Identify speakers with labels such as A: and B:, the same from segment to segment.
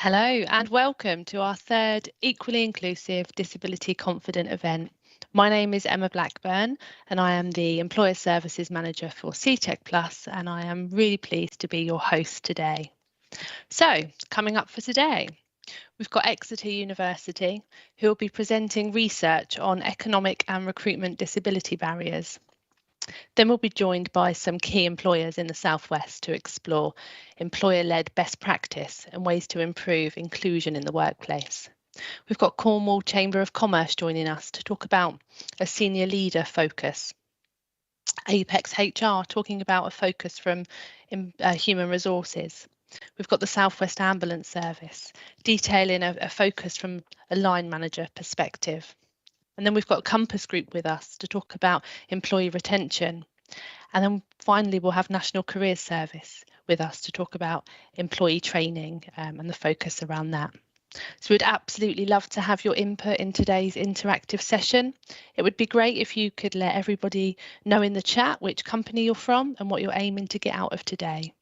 A: Hello and welcome to our third Equally Inclusive Disability Confident event. My name is Emma Blackburn and I am the Employer Services Manager for Seetec Plus, and I am really pleased to be your host today. So, coming up for today, we've got Exeter University, who will be presenting research on economic and recruitment disability barriers. Then we'll be joined by some key employers in the Southwest to explore employer-led best practice and ways to improve inclusion in the workplace. We've got Cornwall Chamber of Commerce joining us to talk about a senior leader focus. Apex HR talking about a focus from human resources. We've got the Southwest Ambulance Service detailing a focus from a line manager perspective. And then we've got Compass Group with us to talk about employee retention. And then finally, we'll have National Careers Service with us to talk about employee training and the focus around that. So we'd absolutely love to have your input in today's interactive session. It would be great if you could let everybody know in the chat which company you're from and what you're aiming to get out of today.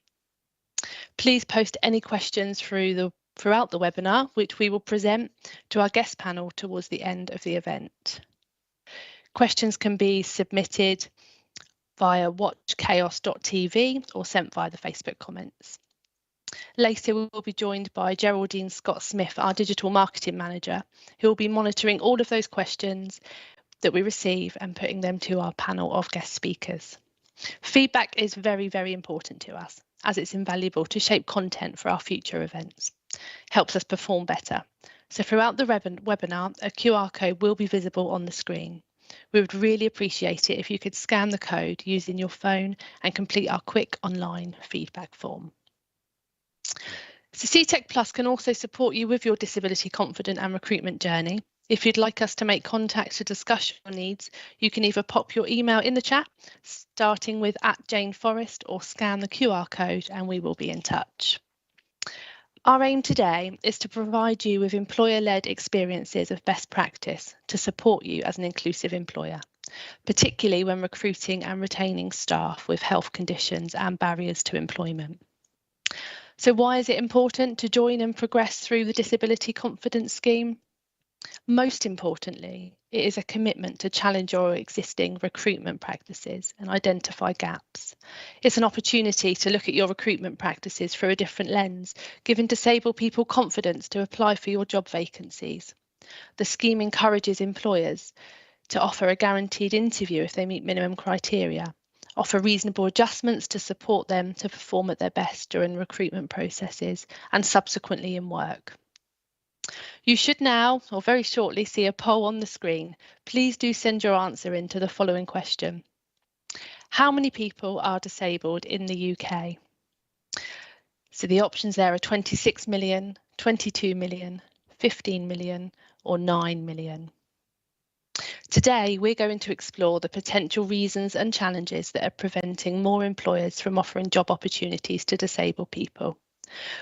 A: Please post any questions throughout the webinar, which we will present to our guest panel towards the end of the event. Questions can be submitted via watchchaos.tv or sent via the Facebook comments. Later, we will be joined by Geraldine Scott-Smith, our Digital Marketing Manager, who will be monitoring all of those questions that we receive and putting them to our panel of guest speakers. Feedback is very, very important to us, as it's invaluable to shape content for our future events. Helps us perform better. So throughout the webinar, a QR code will be visible on the screen. We would really appreciate it if you could scan the code using your phone and complete our quick online feedback form. So Seetec Plus can also support you with your disability confident and recruitment journey. If you'd like us to make contact to discuss your needs, you can either pop your email in the chat, starting with @JaneForrest, or scan the QR code and we will be in touch. Our aim today is to provide you with employer-led experiences of best practice to support you as an inclusive employer, particularly when recruiting and retaining staff with health conditions and barriers to employment. So why is it important to join and progress through the Disability Confidence Scheme? Most importantly, it is a commitment to challenge your existing recruitment practices and identify gaps. It's an opportunity to look at your recruitment practices through a different lens, giving disabled people confidence to apply for your job vacancies. The scheme encourages employers to offer a guaranteed interview if they meet minimum criteria, offer reasonable adjustments to support them to perform at their best during recruitment processes and subsequently in work. You should now, or very shortly, see a poll on the screen. Please do send your answer in to the following question. How many people are disabled in the UK? So the options there are 26 million, 22 million, 15 million, or 9 million. Today, we're going to explore the potential reasons and challenges that are preventing more employers from offering job opportunities to disabled people.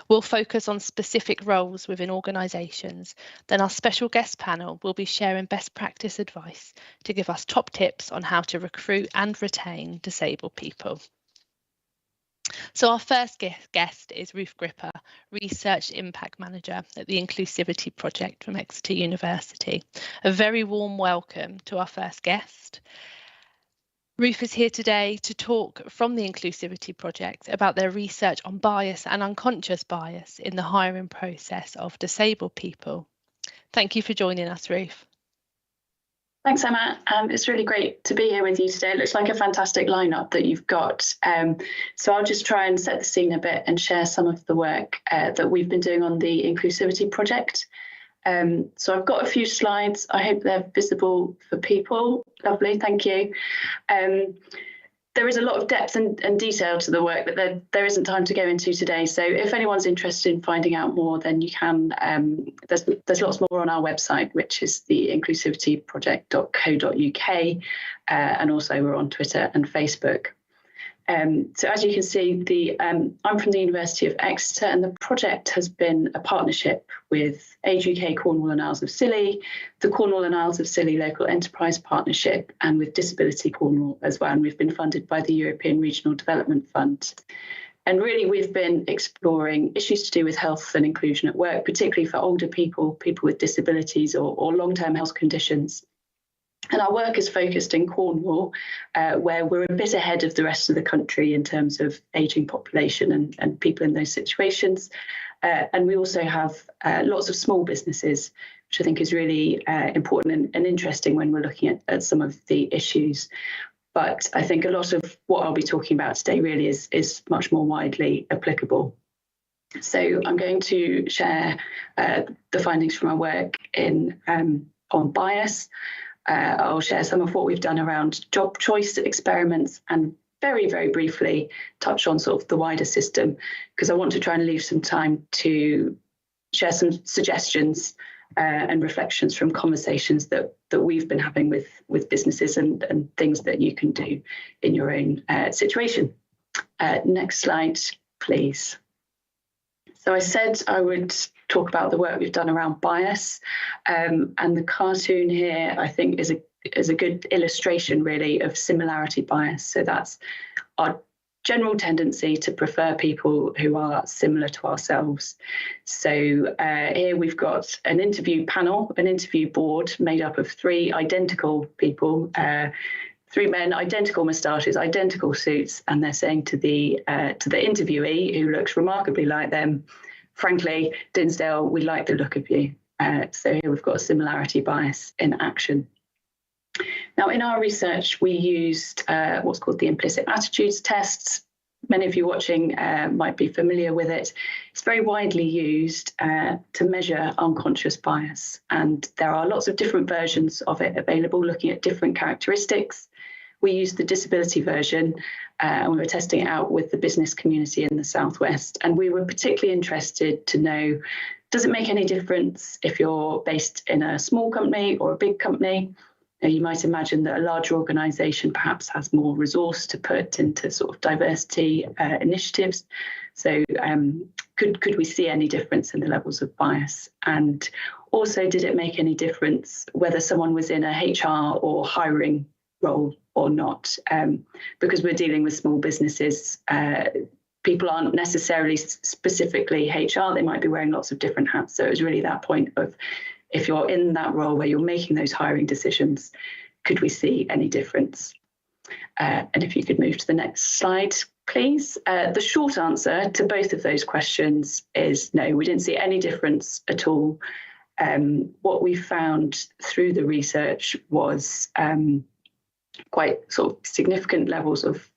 A: We'll focus on specific roles within organisations. Then our special guest panel will be sharing best practice advice to give us top tips on how to recruit and retain disabled people. So our first guest is Ruth Gripper, Research Impact Manager at the Inclusivity Project from Exeter University. A very warm welcome to our first guest. Ruth is here today to talk from the Inclusivity Project about their research on bias and unconscious bias in the hiring process of disabled people. Thank you for joining us, Ruth.
B: Thanks, Emma. It's really great to be here with you today. It looks like a fantastic lineup that you've got. So I'll just try and set the scene a bit and share some of the work that we've been doing on the Inclusivity Project. So I've got a few slides. I hope they're visible for people. Lovely, thank you. There is a lot of depth and detail to the work that there isn't time to go into today. So if anyone's interested in finding out more, then you can, there's lots more on our website, which is the inclusivityproject.co.uk. And also we're on Twitter and Facebook. So as you can see, I'm from the University of Exeter, and the project has been a partnership with Age UK Cornwall and Isles of Scilly, the Cornwall and Isles of Scilly Local Enterprise Partnership, and with Disability Cornwall as well. And we've been funded by the European Regional Development Fund. And really, we've been exploring issues to do with health and inclusion at work, particularly for older people, people with disabilities or long-term health conditions. And our work is focused in Cornwall, where we're a bit ahead of the rest of the country in terms of ageing population and people in those situations. And we also have lots of small businesses, which I think is really important and interesting when we're looking at some of the issues. But I think a lot of what I'll be talking about today really is much more widely applicable. So I'm going to share the findings from our work on bias. I'll share some of what we've done around job choice experiments and very, very briefly touch on sort of the wider system, because I want to try and leave some time to share some suggestions and reflections from conversations that we've been having with businesses and things that you can do in your own situation. Next slide, please. So I said I would talk about the work we've done around bias, and the cartoon here I think is a good illustration really of similarity bias. So that's our general tendency to prefer people who are similar to ourselves. So here we've got an interview panel, an interview board made up of 3 identical people, 3 men, identical moustaches, identical suits, and they're saying to the interviewee, who looks remarkably like them, frankly, Dinsdale, we like the look of you. So here we've got a similarity bias in action. Now, in our research, we used what's called the implicit attitudes tests. Many of you watching might be familiar with it. It's very widely used to measure unconscious bias, and there are lots of different versions of it available, looking at different characteristics. We used the disability version, and we were testing it out with the business community in the Southwest, and we were particularly interested to know, does it make any difference if you're based in a small company or a big company? Now, you might imagine that a larger organisation perhaps has more resource to put into sort of diversity initiatives. So could we see any difference in the levels of bias? And also, did it make any difference whether someone was in a HR or hiring role or not? Because we're dealing with small businesses, people aren't necessarily specifically HR, they might be wearing lots of different hats. So it was really that point of, if you're in that role where you're making those hiring decisions, could we see any difference? And if you could move to the next slide, please. The short answer to both of those questions is no, we didn't see any difference at all. What we found through the research was quite sort of significant levels of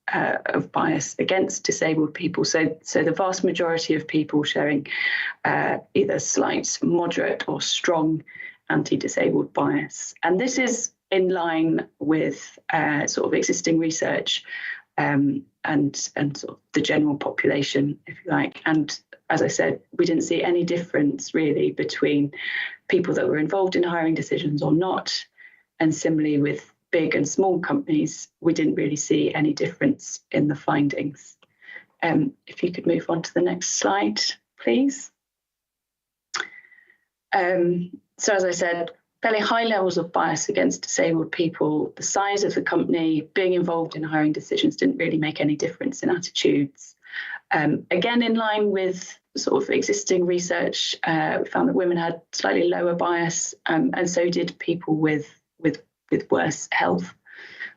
B: bias against disabled people. So the vast majority of people showing either slight, moderate or strong anti-disabled bias. And this is in line with sort of existing research and sort of the general population, if you like. And as I said, we didn't see any difference really between people that were involved in hiring decisions or not. And similarly with big and small companies, we didn't really see any difference in the findings. If you could move on to the next slide, please. So as I said, fairly high levels of bias against disabled people. The size of the company, being involved in hiring decisions didn't really make any difference in attitudes. Again, in line with sort of existing research, we found that women had slightly lower bias, and so did people with worse health.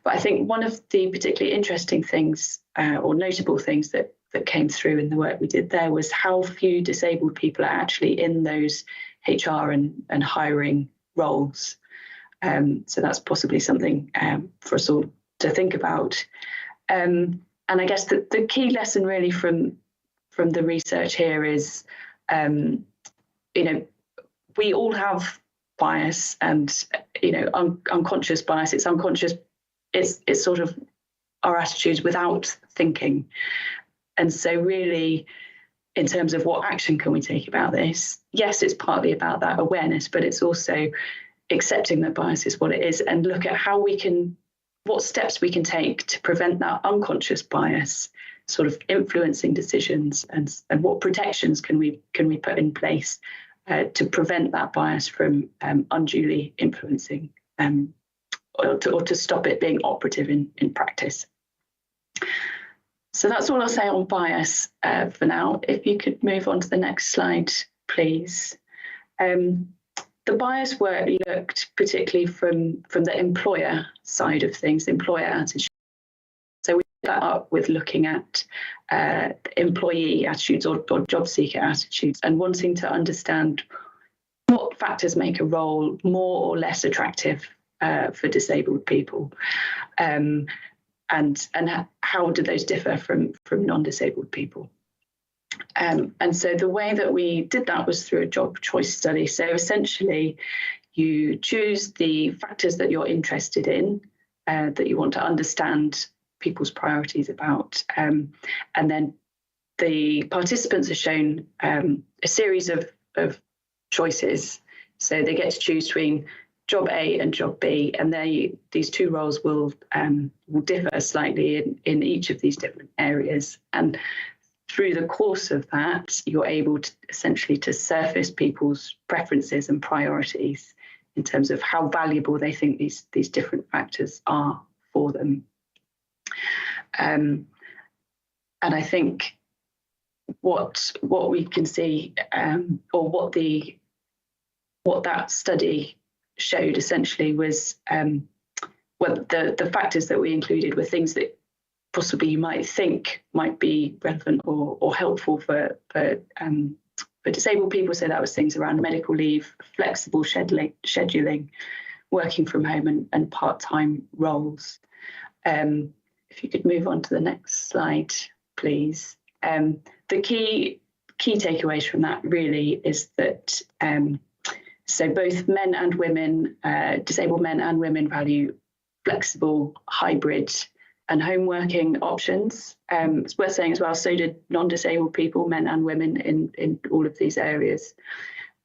B: But I think one of the particularly interesting things or notable things that came through in the work we did there was how few disabled people are actually in those HR and hiring roles. So that's possibly something for us all to think about. And I guess the key lesson really from the research here is, we all have bias and, unconscious bias. It's unconscious. It's sort of our attitudes without thinking. And so really, in terms of what action can we take about this? Yes, it's partly about that awareness, but it's also accepting that bias is what it is and look at what steps we can take to prevent that unconscious bias sort of influencing decisions, and what protections can we put in place to prevent that bias from unduly influencing or to stop it being operative in practice. So that's all I'll say on bias for now. If you could move on to the next slide, please. The bias work looked particularly from the employer side of things, employer attitude. So we did that up with looking at employee attitudes or job seeker attitudes and wanting to understand what factors make a role more or less attractive for disabled people, and how do those differ from non-disabled people. And so the way that we did that was through a job choice study. So essentially, you choose the factors that you're interested in, that you want to understand people's priorities about, and then the participants are shown a series of choices. So they get to choose between job A and job B, and these two roles will differ slightly in each of these different areas. And through the course of that, you're able to essentially to surface people's preferences and priorities in terms of how valuable they think these different factors are for them. And I think what we can see, or what that study showed essentially was, the factors that we included were things that possibly you might think might be relevant or helpful for disabled people. So that was things around medical leave, flexible scheduling, working from home, and part-time roles. If you could move on to the next slide, please. The key takeaways from that really is that so both men and women, disabled men and women, value flexible, hybrid, and home working options. It's worth saying as well, so did non-disabled people, men and women, in all of these areas.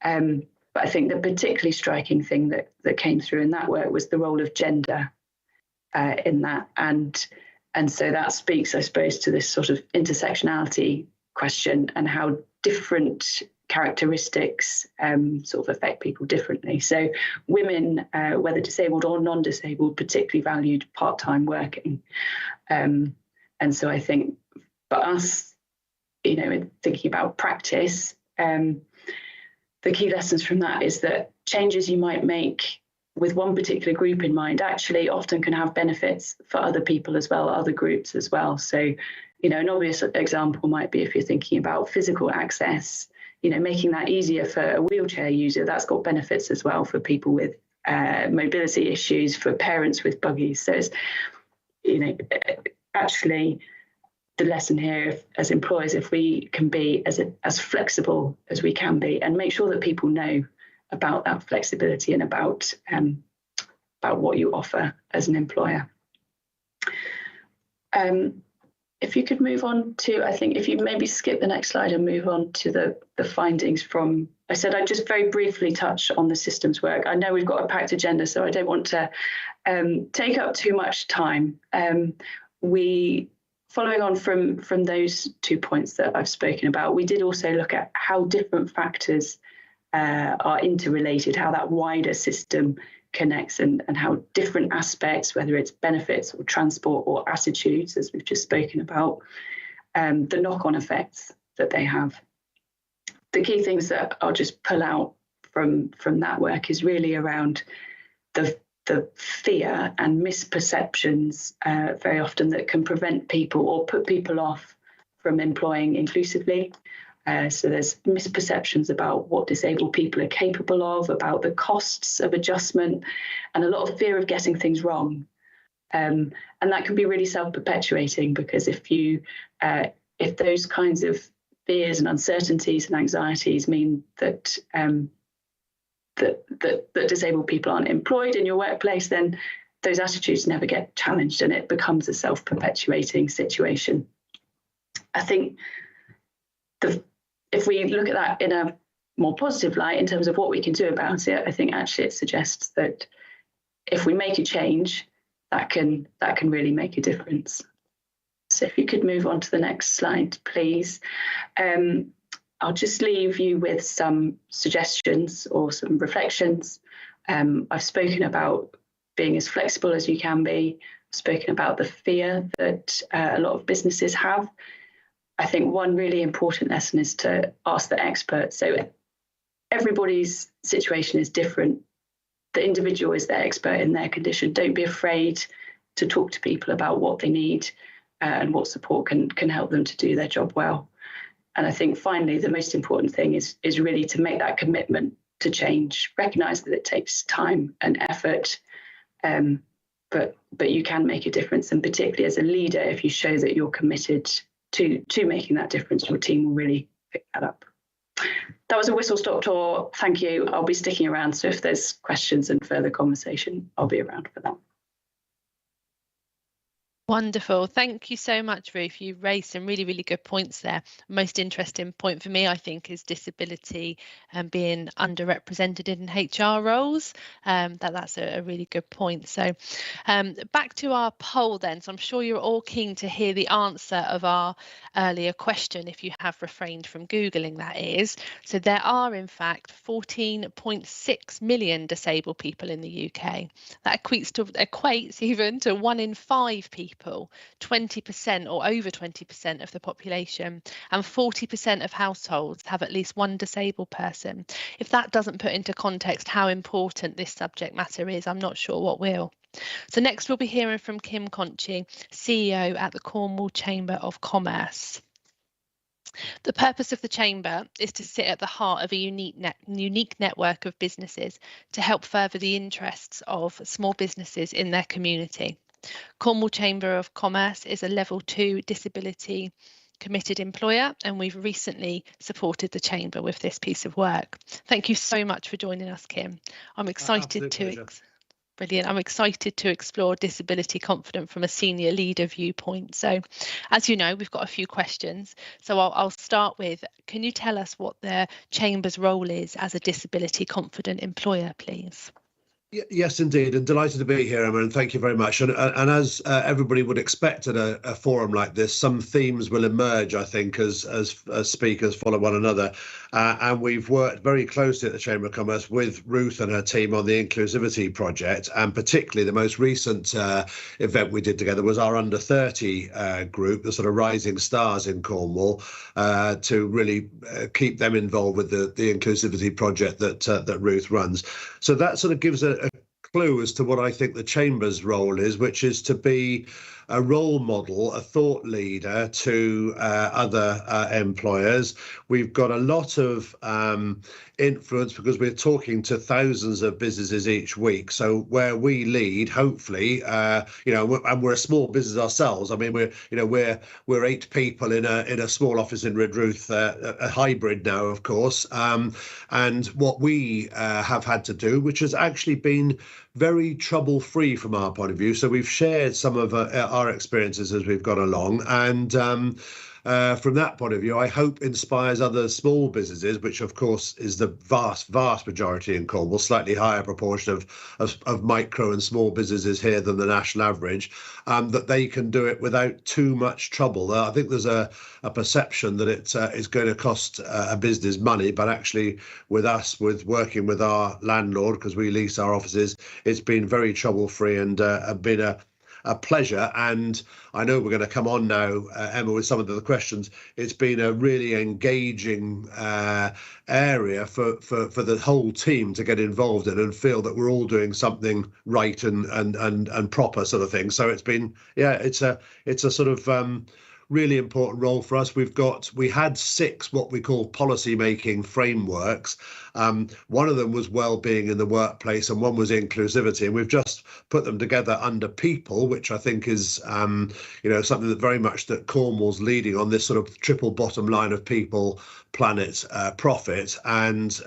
B: But I think the particularly striking thing that came through in that work was the role of gender in that. And so that speaks, I suppose, to this sort of intersectionality question and how different characteristics sort of affect people differently. So women, whether disabled or non-disabled, particularly valued part-time working. And so I think for us, thinking about practice, the key lessons from that is that changes you might make with one particular group in mind actually often can have benefits for other people as well, other groups as well. So, an obvious example might be if you're thinking about physical access, making that easier for a wheelchair user, that's got benefits as well for people with mobility issues, for parents with buggies. So it's, actually the lesson here as employers, if we can be as flexible as we can be and make sure that people know about that flexibility and about what you offer as an employer. If you could move on to, I think if you maybe skip the next slide and move on to the findings from, I said I'd just very briefly touch on the systems work. I know we've got a packed agenda, so I don't want to take up too much time. Following on from those 2 points that I've spoken about, we did also look at how different factors are interrelated, how that wider system connects, and how different aspects, whether it's benefits or transport or attitudes, as we've just spoken about, the knock-on effects that they have. The key things that I'll just pull out from that work is really around the fear and misperceptions very often that can prevent people or put people off from employing inclusively. So there's misperceptions about what disabled people are capable of, about the costs of adjustment, and a lot of fear of getting things wrong. And that can be really self-perpetuating, because if those kinds of fears and uncertainties and anxieties mean that that disabled people aren't employed in your workplace, then those attitudes never get challenged and it becomes a self-perpetuating situation. I think if we look at that in a more positive light in terms of what we can do about it, I think actually it suggests that if we make a change, that can really make a difference. So if you could move on to the next slide, please. I'll just leave you with some suggestions or some reflections. I've spoken about being as flexible as you can be, spoken about the fear that a lot of businesses have. I think one really important lesson is to ask the expert. So everybody's situation is different. The individual is the expert in their condition. Don't be afraid to talk to people about what they need and what support can help them to do their job well. And I think finally, the most important thing is really to make that commitment to change, recognise that it takes time and effort, but you can make a difference. And particularly as a leader, if you show that you're committed to making that difference, your team will really pick that up. That was a whistle-stop tour. Thank you. I'll be sticking around. So if there's questions and further conversation, I'll be around for that.
A: Wonderful. Thank you so much, Ruth. You raised some really, really good points there. Most interesting point for me, I think, is disability and being underrepresented in HR roles. That's a really good point. So back to our poll then. So I'm sure you're all keen to hear the answer of our earlier question, if you have refrained from Googling, that is. So there are, in fact, 14.6 million disabled people in the UK. That equates even to 1 in 5 people. 20% or over 20% of the population, and 40% of households have at least one disabled person. If that doesn't put into context how important this subject matter is, I'm not sure what will. So next we'll be hearing from Kim Conchi, CEO at the Cornwall Chamber of Commerce. The purpose of the Chamber is to sit at the heart of a unique network of businesses to help further the interests of small businesses in their community. Cornwall Chamber of Commerce is a level 2 disability committed employer, and we've recently supported the Chamber with this piece of work. Thank you so much for joining us, Kim. I'm excited Brilliant. I'm excited to explore disability confidence from a senior leader viewpoint. So, as you know, we've got a few questions. So I'll start with, can you tell us what the Chamber's role is as a disability confident employer, please?
C: Yes, indeed, and delighted to be here, Emma, and thank you very much. And as everybody would expect at a forum like this, some themes will emerge, I think, as speakers follow one another. And we've worked very closely at the Chamber of Commerce with Ruth and her team on the inclusivity project, and particularly the most recent event we did together was our under 30 group, the sort of rising stars in Cornwall, to really keep them involved with the inclusivity project that Ruth runs. So that sort of gives a clue as to what I think the Chamber's role is, which is to be a role model, a thought leader to other employers. We've got a lot of influence because we're talking to thousands of businesses each week. So where we lead, hopefully, and we're a small business ourselves. I mean, we're 8 people in a small office in Redruth, a hybrid now, of course. And what we have had to do, which has actually been very trouble-free from our point of view. So we've shared some of our experiences as we've gone along, and from that point of view, I hope inspires other small businesses, which of course is the vast majority in Cornwall, slightly higher proportion of micro and small businesses here than the national average, that they can do it without too much trouble. I think there's a perception that it is going to cost a business money, but actually with us, with working with our landlord, because we lease our offices, it's been very trouble-free and been a pleasure. And I know we're going to come on now, Emma, with some of the questions. It's been a really engaging area for the whole team to get involved in and feel that we're all doing something right and proper sort of thing. So it's been, it's a sort of really important role for us. We had 6 what we call policy making frameworks. One of them was well-being in the workplace, and one was inclusivity, and we've just put them together under people, which I think is something that very much that Cornwall's leading on, this sort of triple bottom line of people, planet, profit. And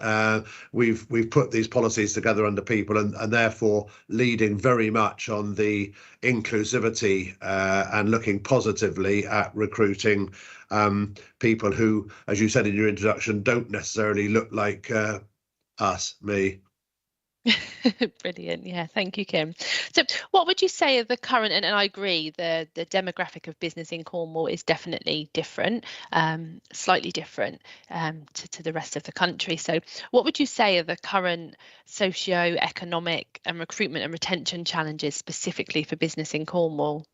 C: we've put these policies together under people, and therefore leading very much on the inclusivity and looking positively at recruiting people who, as you said in your introduction, don't necessarily look like me.
A: Brilliant. Yeah, thank you, Kim. So what would you say are the current, and I agree, the demographic of business in Cornwall is definitely different, slightly different to the rest of the country. So what would you say are the current socio-economic and recruitment and retention challenges specifically for business in Cornwall?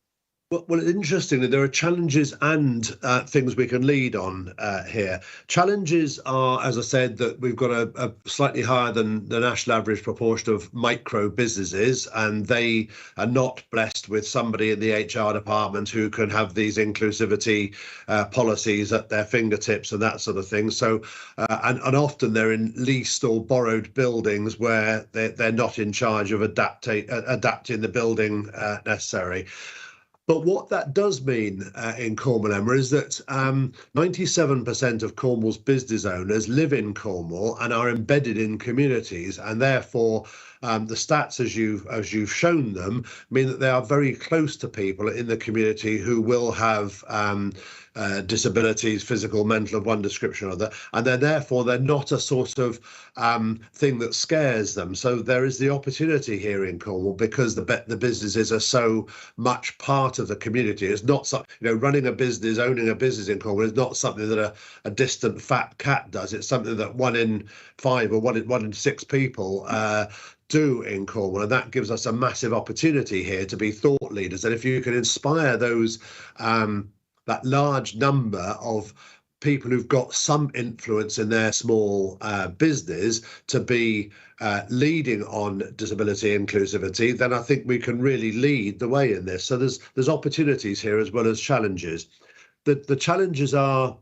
C: Well, interestingly, there are challenges and things we can lead on here. Challenges are, as I said, that we've got a slightly higher than the national average proportion of micro businesses, and they are not blessed with somebody in the HR department who can have these inclusivity policies at their fingertips and that sort of thing. So, and often they're in leased or borrowed buildings where they're not in charge of adapting the building necessarily. But what that does mean in Cornwall, Emma, is that 97% of Cornwall's business owners live in Cornwall and are embedded in communities, and therefore the stats, as you've shown them, mean that they are very close to people in the community who will have disabilities, physical, mental, of one description or other, and they're not a sort of thing that scares them. So there is the opportunity here in Cornwall, because the businesses are so much part of the community. It's not something, running a business, owning a business in Cornwall is not something that a distant fat cat does. It's something that 1 in 5 or 1 in 6 people do in Cornwall, and that gives us a massive opportunity here to be thought leaders. And if you can inspire those that large number of people who've got some influence in their small business to be leading on disability inclusivity, then I think we can really lead the way in this. So there's opportunities here as well as challenges. The challenges are,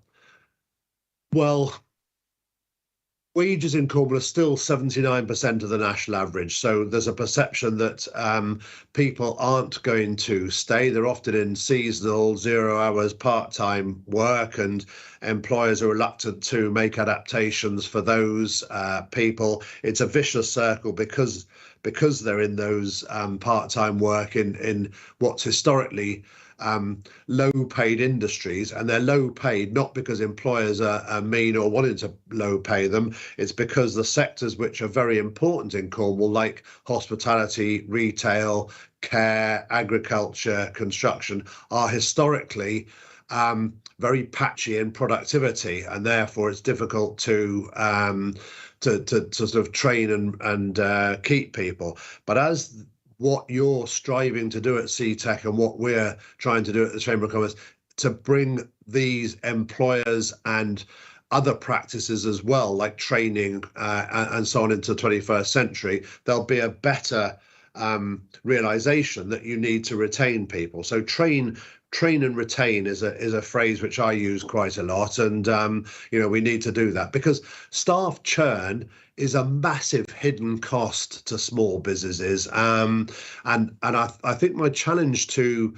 C: well, wages in Cornwall are still 79% of the national average. So there's a perception that people aren't going to stay. They're often in seasonal, 0 hours, part-time work, and employers are reluctant to make adaptations for those people. It's a vicious circle because they're in those part-time work in what's historically low paid industries, and they're low paid not because employers are mean or wanting to low pay them. It's because the sectors which are very important in Cornwall, like hospitality, retail, care, agriculture, construction, are historically very patchy in productivity, and therefore it's difficult to sort of train and keep people. But as what you're striving to do at Seetec and what we're trying to do at the Chamber of Commerce, to bring these employers and other practices as well, like training and so on, into the 21st century, there'll be a better realization that you need to retain people. So train and retain is a phrase which I use quite a lot, and we need to do that, because staff churn is a massive hidden cost to small businesses. And I think my challenge to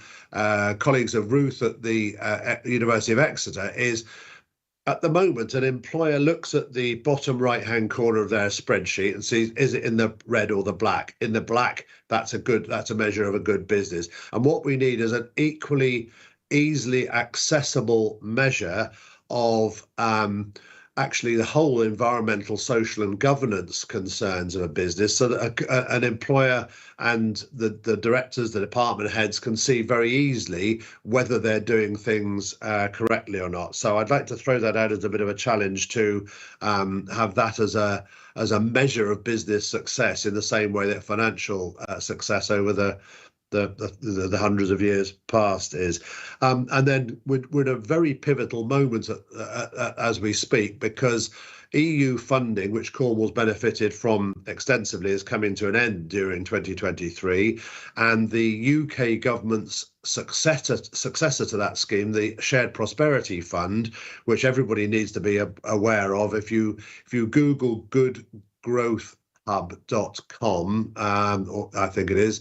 C: colleagues of Ruth at the University of Exeter is, at the moment, an employer looks at the bottom right-hand corner of their spreadsheet and sees, is it in the red or the black? In the black, that's a measure of a good business. And what we need is an easily accessible measure of actually the whole environmental, social and governance concerns of a business, so that an employer and the directors, the department heads, can see very easily whether they're doing things correctly or not. So I'd like to throw that out as a bit of a challenge to have that as a measure of business success, in the same way that financial success over the hundreds of years past is. And then we're at a very pivotal moment as we speak, because EU funding, which Cornwall's benefited from extensively, is coming to an end during 2023, and the UK government's successor to that scheme, the Shared Prosperity Fund, which everybody needs to be aware of. If you Google good growth hub.com, or I think it is,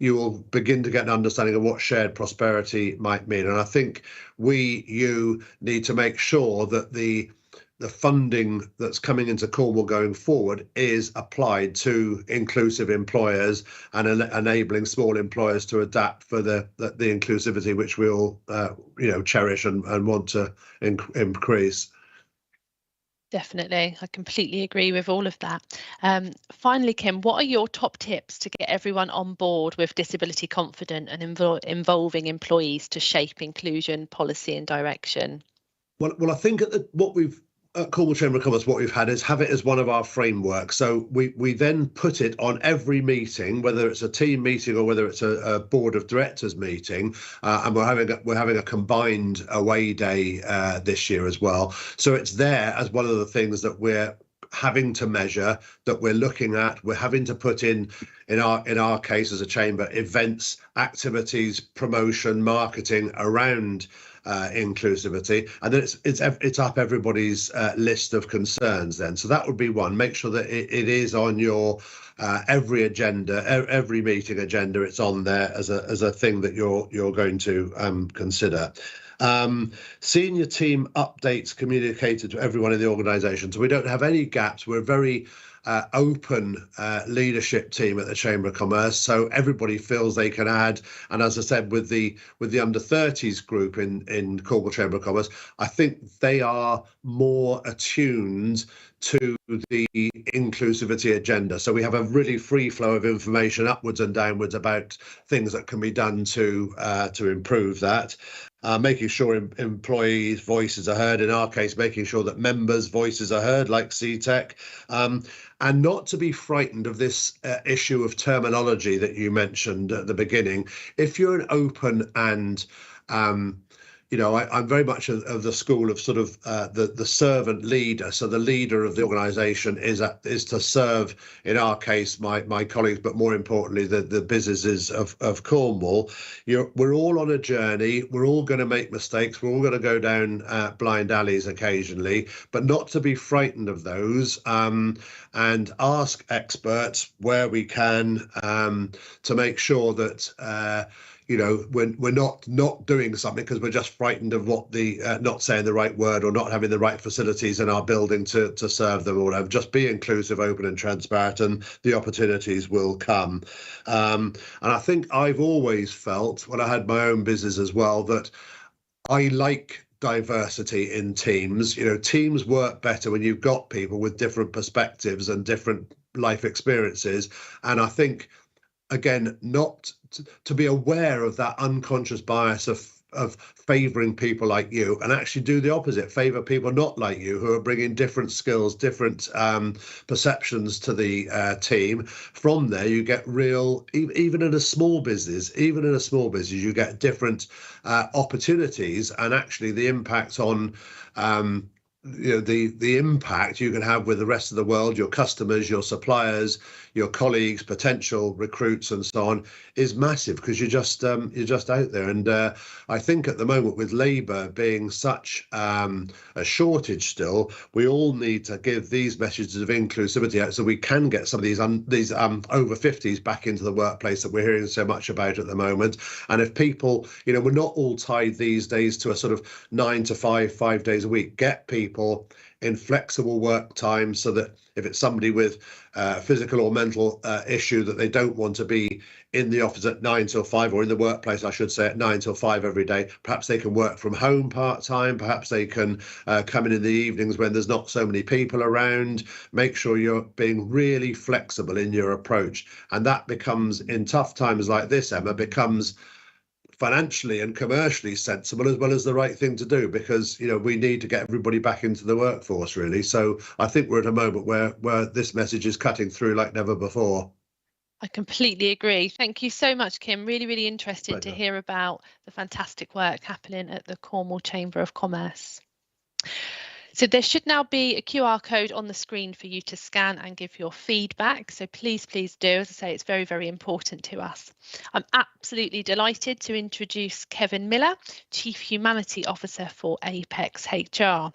C: you will begin to get an understanding of what shared prosperity might mean. And I think you need to make sure that the funding that's coming into Cornwall going forward is applied to inclusive employers and enabling small employers to adapt for the inclusivity which we all cherish and want to increase.
A: Definitely. I completely agree with all of that. Finally, Kim, what are your top tips to get everyone on board with disability confident and involving employees to shape inclusion policy and direction?
C: Well, I think what we've at Cornwall Chamber of Commerce, what we've had is have it as one of our frameworks. So we then put it on every meeting, whether it's a team meeting or whether it's a board of directors meeting, and we're having a combined away day this year as well. So it's there as one of the things that we're having to measure, that we're looking at. We're having to put in our case as a chamber, events, activities, promotion, marketing around inclusivity, and then it's up everybody's list of concerns then. So that would be one. Make sure that it is on your every agenda, every meeting agenda. It's on there as a thing that you're going to consider. Senior team updates communicated to everyone in the organisation, so we don't have any gaps. We're very open leadership team at the Chamber of Commerce, so everybody feels they can add. And as I said, with the under 30s group in Cornwall Chamber of Commerce, I think they are more attuned to the inclusivity agenda. So we have a really free flow of information upwards and downwards about things that can be done to improve that. Making sure employees' voices are heard. In our case, making sure that members' voices are heard, like Seetec, and not to be frightened of this issue of terminology that you mentioned at the beginning. If you're an open and I'm very much of the school of sort of the servant leader. So the leader of the organisation is to serve, in our case, my colleagues, but more importantly, the businesses of Cornwall. We're all on a journey. We're all going to make mistakes. We're all going to go down blind alleys occasionally, but not to be frightened of those, and ask experts where we can to make sure that we're not doing something because we're just frightened of what the not saying the right word or not having the right facilities in our building to serve them or whatever. Just be inclusive, open and transparent, and the opportunities will come. And I think I've always felt, when I had my own business as well, that I like diversity in teams. Teams work better when you've got people with different perspectives and different life experiences. And I think, again, not to be aware of that unconscious bias of favouring people like you, and actually do the opposite, favour people not like you, who are bringing different skills, different perceptions to the team. From there, you get real, even in a small business, you get different opportunities, and actually the impact on the impact you can have with the rest of the world, your customers, your suppliers, your colleagues, potential recruits, and so on, is massive, because you're just out there. And I think at the moment, with labour being such a shortage still, we all need to give these messages of inclusivity out so we can get some of these over 50s back into the workplace that we're hearing so much about at the moment. And if people, we're not all tied these days to a sort of 9 to 5 days a week. Get people in flexible work times, so that if it's somebody with physical or mental issue that they don't want to be in the office at 9 till 5, or in the workplace, I should say, at 9 till 5 every day, perhaps they can work from home part-time, perhaps they can come in the evenings when there's not so many people around. Make sure you're being really flexible in your approach. And that becomes, in tough times like this, Emma, becomes financially and commercially sensible, as well as the right thing to do, because we need to get everybody back into the workforce, really. So I think we're at a moment where this message is cutting through like never before.
A: I completely agree. Thank you so much, Kim. Really, really interested
C: Pleasure.
A: to hear about the fantastic work happening at the Cornwall Chamber of Commerce. So there should now be a QR code on the screen for you to scan and give your feedback. So please do. As I say, it's very, very important to us. I'm absolutely delighted to introduce Kevin Miller, Chief Humanity Officer for Apex HR.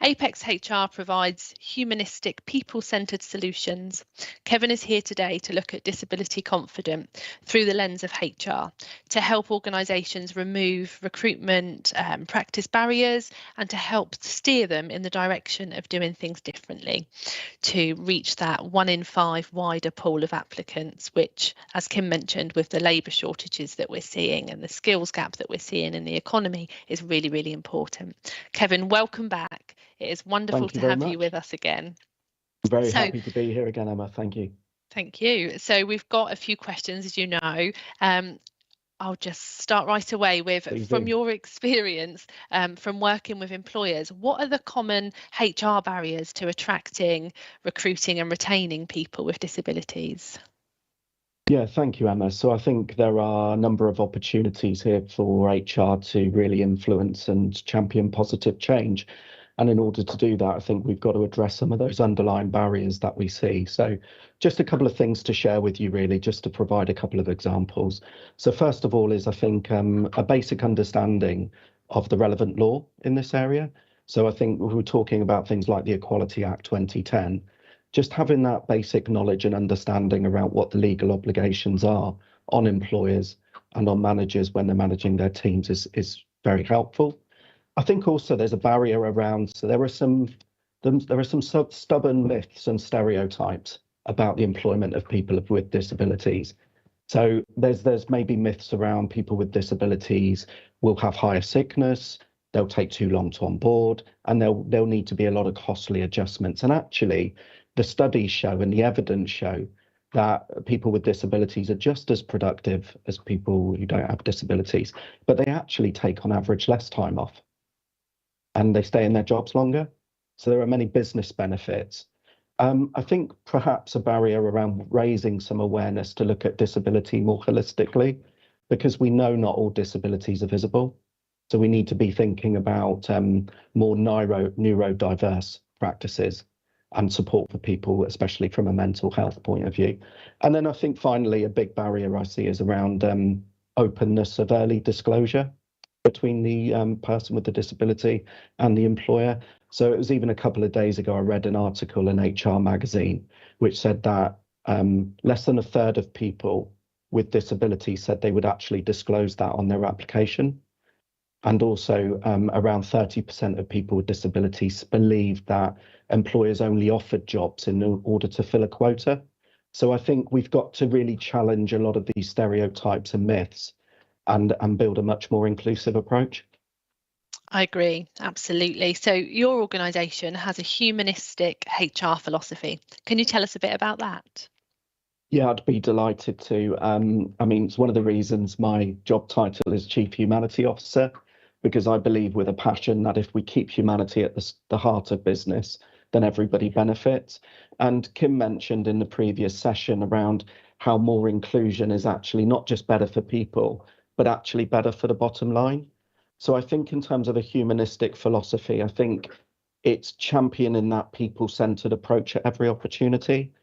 A: Apex HR provides humanistic, people-centred solutions. Kevin is here today to look at disability confident through the lens of HR, to help organisations remove recruitment practice barriers, and to help steer them in the direction of doing things differently to reach that 1 in 5 wider pool of applicants, which, as Kim mentioned, with the labour shortages that we're seeing and the skills gap that we're seeing in the economy, is really, really important. Kevin, welcome back. It is wonderful to have you with us again.
D: I'm very happy to be here again, Emma. Thank you.
A: Thank you. So we've got a few questions, as you know. I'll just start right away with, from your experience, from working with employers, what are the common HR barriers to attracting, recruiting and retaining people with disabilities?
D: Yeah, thank you, Emma. So I think there are a number of opportunities here for HR to really influence and champion positive change. And in order to do that, I think we've got to address some of those underlying barriers that we see. So just a couple of things to share with you, really, just to provide a couple of examples. So first of all is, I think, a basic understanding of the relevant law in this area. So I think we're talking about things like the Equality Act 2010. Just having that basic knowledge and understanding around what the legal obligations are on employers and on managers when they're managing their teams is very helpful. I think also there's a barrier around, so there are some stubborn myths and stereotypes about the employment of people with disabilities. So there's maybe myths around people with disabilities will have higher sickness, they'll take too long to onboard, and there'll need to be a lot of costly adjustments. And actually, the studies show and the evidence show that people with disabilities are just as productive as people who don't have disabilities, but they actually take on average less time off and they stay in their jobs longer. So there are many business benefits. I think perhaps a barrier around raising some awareness to look at disability more holistically, because we know not all disabilities are visible. So we need to be thinking about more neurodiverse practices and support for people, especially from a mental health point of view. And then I think finally, a big barrier I see is around openness of early disclosure between the person with the disability and the employer. So it was even a couple of days ago, I read an article in HR magazine, which said that less than a third of people with disabilities said they would actually disclose that on their application. And also around 30% of people with disabilities believe that employers only offered jobs in order to fill a quota. So I think we've got to really challenge a lot of these stereotypes and myths and build a much more inclusive approach.
A: I agree, absolutely. So your organisation has a humanistic HR philosophy. Can you tell us a bit about that?
D: Yeah, I'd be delighted to. I mean, it's one of the reasons my job title is Chief Humanity Officer, because I believe with a passion that if we keep humanity at the heart of business, then everybody benefits. And Kim mentioned in the previous session around how more inclusion is actually not just better for people, but actually better for the bottom line. So I think in terms of a humanistic philosophy, I think it's championing that people-centered approach at every opportunity.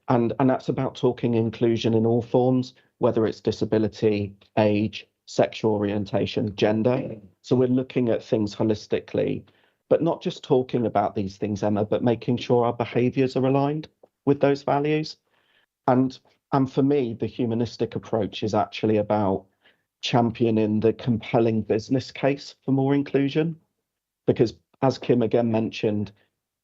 D: And that's about talking inclusion in all forms, whether it's disability, age, sexual orientation, gender. So we're looking at things holistically, but not just talking about these things, Emma, but making sure our behaviours are aligned with those values. And for me, the humanistic approach is actually about championing the compelling business case for more inclusion, because as Kim again mentioned,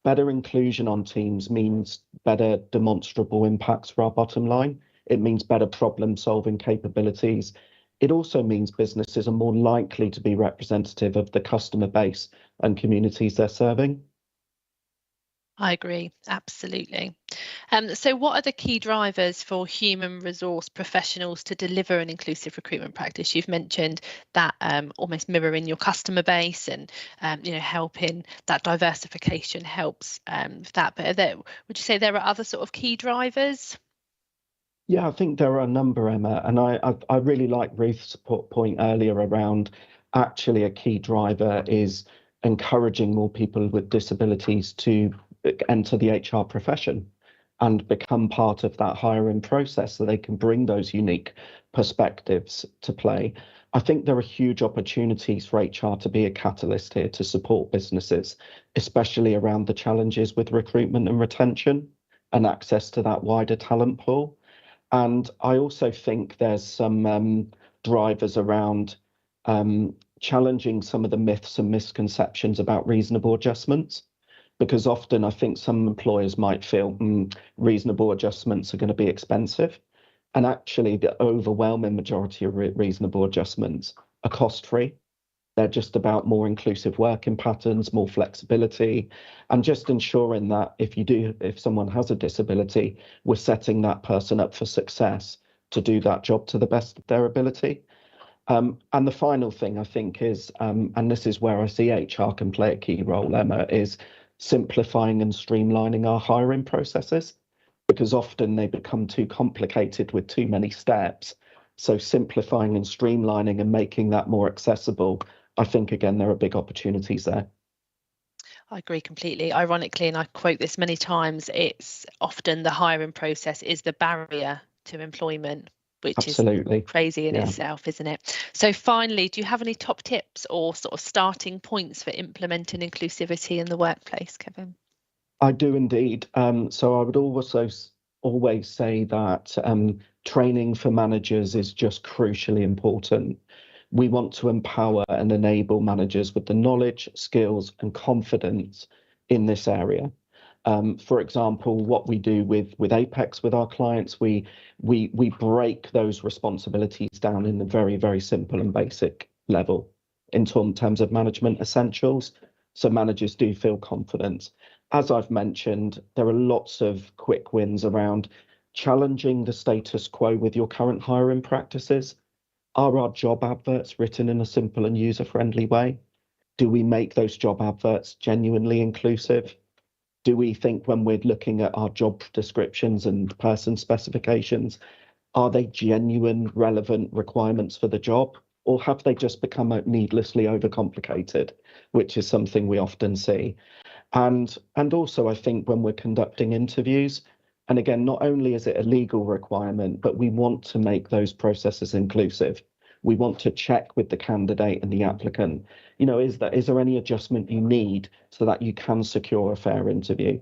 D: better inclusion on teams means better demonstrable impacts for our bottom line. It means better problem solving capabilities. It also means businesses are more likely to be representative of the customer base and communities they're serving.
A: I agree, absolutely. So what are the key drivers for human resource professionals to deliver an inclusive recruitment practice? You've mentioned that almost mirroring your customer base and helping that diversification helps with that. But would you say there are other sort of key drivers?
D: Yeah, I think there are a number, Emma, and I really like Ruth's point earlier around actually a key driver is encouraging more people with disabilities to enter the HR profession and become part of that hiring process so they can bring those unique perspectives to play. I think there are huge opportunities for HR to be a catalyst here to support businesses, especially around the challenges with recruitment and retention and access to that wider talent pool. And I also think there's some drivers around challenging some of the myths and misconceptions about reasonable adjustments, because often I think some employers might feel reasonable adjustments are going to be expensive. And actually, the overwhelming majority of reasonable adjustments are cost-free. They're just about more inclusive working patterns, more flexibility, and just ensuring that if someone has a disability, we're setting that person up for success to do that job to the best of their ability. And the final thing I think is, and this is where I see HR can play a key role, Emma, is simplifying and streamlining our hiring processes, because often they become too complicated with too many steps. So simplifying and streamlining and making that more accessible, I think, again, there are big opportunities there.
A: I agree completely. Ironically, and I quote this many times, it's often the hiring process is the barrier to employment, which
D: Absolutely.
A: is crazy in itself, isn't it? So finally, do you have any top tips or sort of starting points for implementing inclusivity in the workplace, Kevin?
D: I do indeed. So I would also always say that training for managers is just crucially important. We want to empower and enable managers with the knowledge, skills, and confidence in this area. For example, what we do with Apex with our clients, we break those responsibilities down in the very, very simple and basic level in terms of management essentials, so managers do feel confident. As I've mentioned, there are lots of quick wins around challenging the status quo with your current hiring practices. Are our job adverts written in a simple and user-friendly way? Do we make those job adverts genuinely inclusive? Do we think when we're looking at our job descriptions and person specifications, are they genuine, relevant requirements for the job? Or have they just become needlessly overcomplicated, which is something we often see? And also, I think when we're conducting interviews, and again, not only is it a legal requirement, but we want to make those processes inclusive. We want to check with the candidate and the applicant, is there any adjustment you need so that you can secure a fair interview?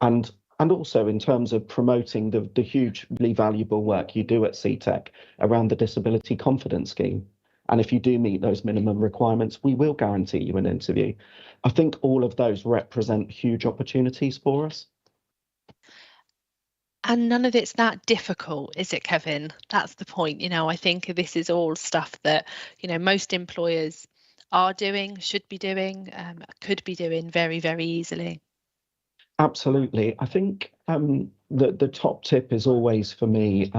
D: And also in terms of promoting the hugely valuable work you do at Seetec around the Disability Confidence Scheme. And if you do meet those minimum requirements, we will guarantee you an interview. I think all of those represent huge opportunities for us.
A: And none of it's that difficult, is it, Kevin? That's the point. I think this is all stuff that, most employers are doing, should be doing, could be doing very, very easily.
D: Absolutely. I think the top tip is always for me,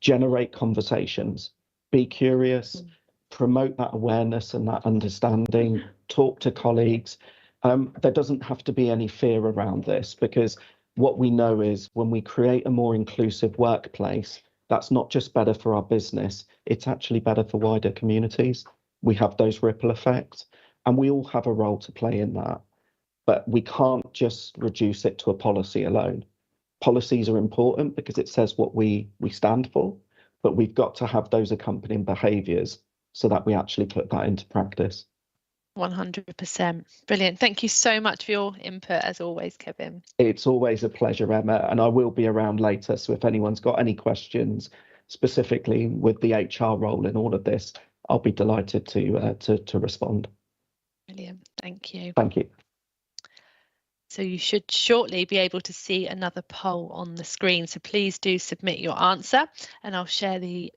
D: generate conversations, be curious, promote that awareness and that understanding, talk to colleagues. There doesn't have to be any fear around this, because what we know is when we create a more inclusive workplace, that's not just better for our business, it's actually better for wider communities. We have those ripple effects, and we all have a role to play in that. But we can't just reduce it to a policy alone. Policies are important because it says what we stand for, but we've got to have those accompanying behaviours so that we actually put that into practice.
A: 100%. Brilliant. Thank you so much for your input, as always, Kevin.
D: It's always a pleasure, Emma, and I will be around later. So if anyone's got any questions specifically with the HR role in all of this, I'll be delighted to respond.
A: Brilliant. Thank you.
D: Thank you.
A: So you should shortly be able to see another poll on the screen. So please do submit your answer, and I'll share the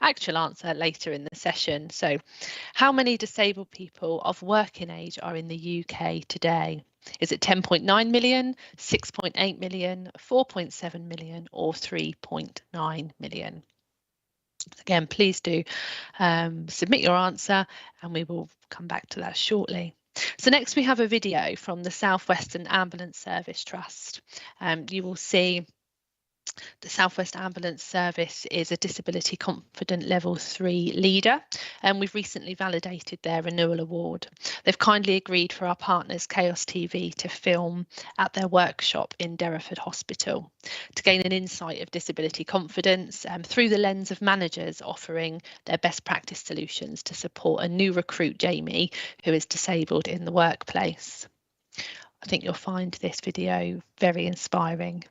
A: actual answer later in the session. So, how many disabled people of working age are in the UK today? Is it 10.9 million, 6.8 million, 4.7 million, or 3.9 million? Again, please do submit your answer, and we will come back to that shortly. So next we have a video from the South Western Ambulance Service Trust. You will see the South West Ambulance Service is a Disability Confident Level 3 leader, and we've recently validated their renewal award. They've kindly agreed for our partners Chaos TV to film at their workshop in Derriford Hospital to gain an insight of disability confidence through the lens of managers offering their best practice solutions to support a new recruit, Jamie, who is disabled in the workplace. I think you'll find this video very inspiring.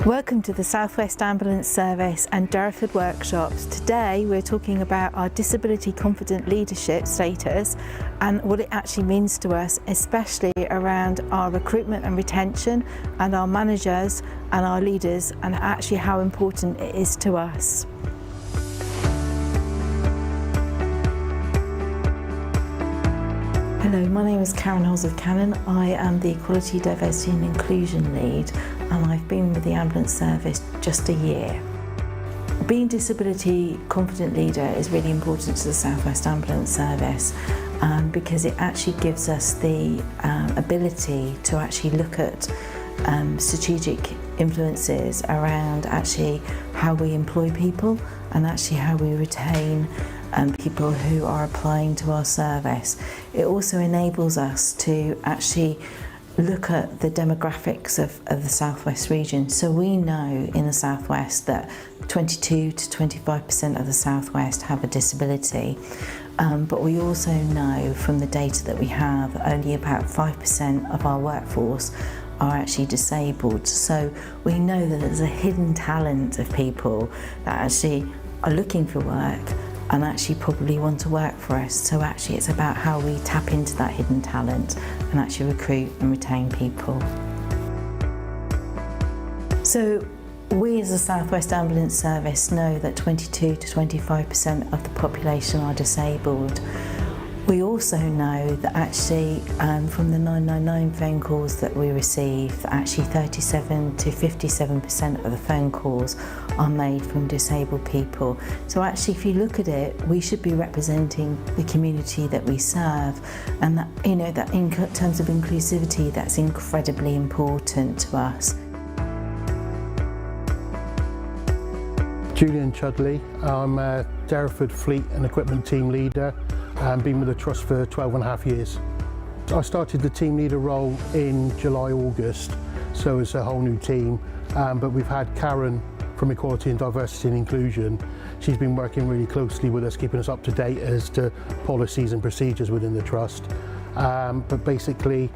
E: Welcome to the South West Ambulance Service and Derriford workshops. Today we're talking about our disability confident leadership status and what it actually means to us, especially around our recruitment and retention and our managers and our leaders, and actually how important it is to us. Hello, my name is Karen Holsworth-Cannon. I am the Equality, Diversity and Inclusion Lead, and I've been with the ambulance service just a year. Being disability confident leader is really important to the South West Ambulance Service because it actually gives us the ability to actually look at strategic influences around actually how we employ people and actually how we retain people who are applying to our service. It also enables us to actually look at the demographics of the South West region. So we know in the South West that 22 to 25% of the South West have a disability, but we also know from the data that we have only about 5% of our workforce are actually disabled. So we know that there's a hidden talent of people that actually are looking for work and actually probably want to work for us. So actually it's about how we tap into that hidden talent and actually recruit and retain people. So we as a South West Ambulance Service know that 22 to 25% of the population are disabled. We also know that actually from the 999 phone calls that we receive, that actually 37 to 57% of the phone calls are made from disabled people. So actually if you look at it, we should be representing the community that we serve, and that, you know, that in terms of inclusivity, that's incredibly important to us.
F: Julian Chudley, I'm a Derriford Fleet and Equipment Team Leader and been with the Trust for 12.5 years. I started the team leader role in July, August, so it's a whole new team, but we've had Karen from Equality and Diversity and Inclusion. She's been working really closely with us, keeping us up to date as to policies and procedures within the Trust. But basically,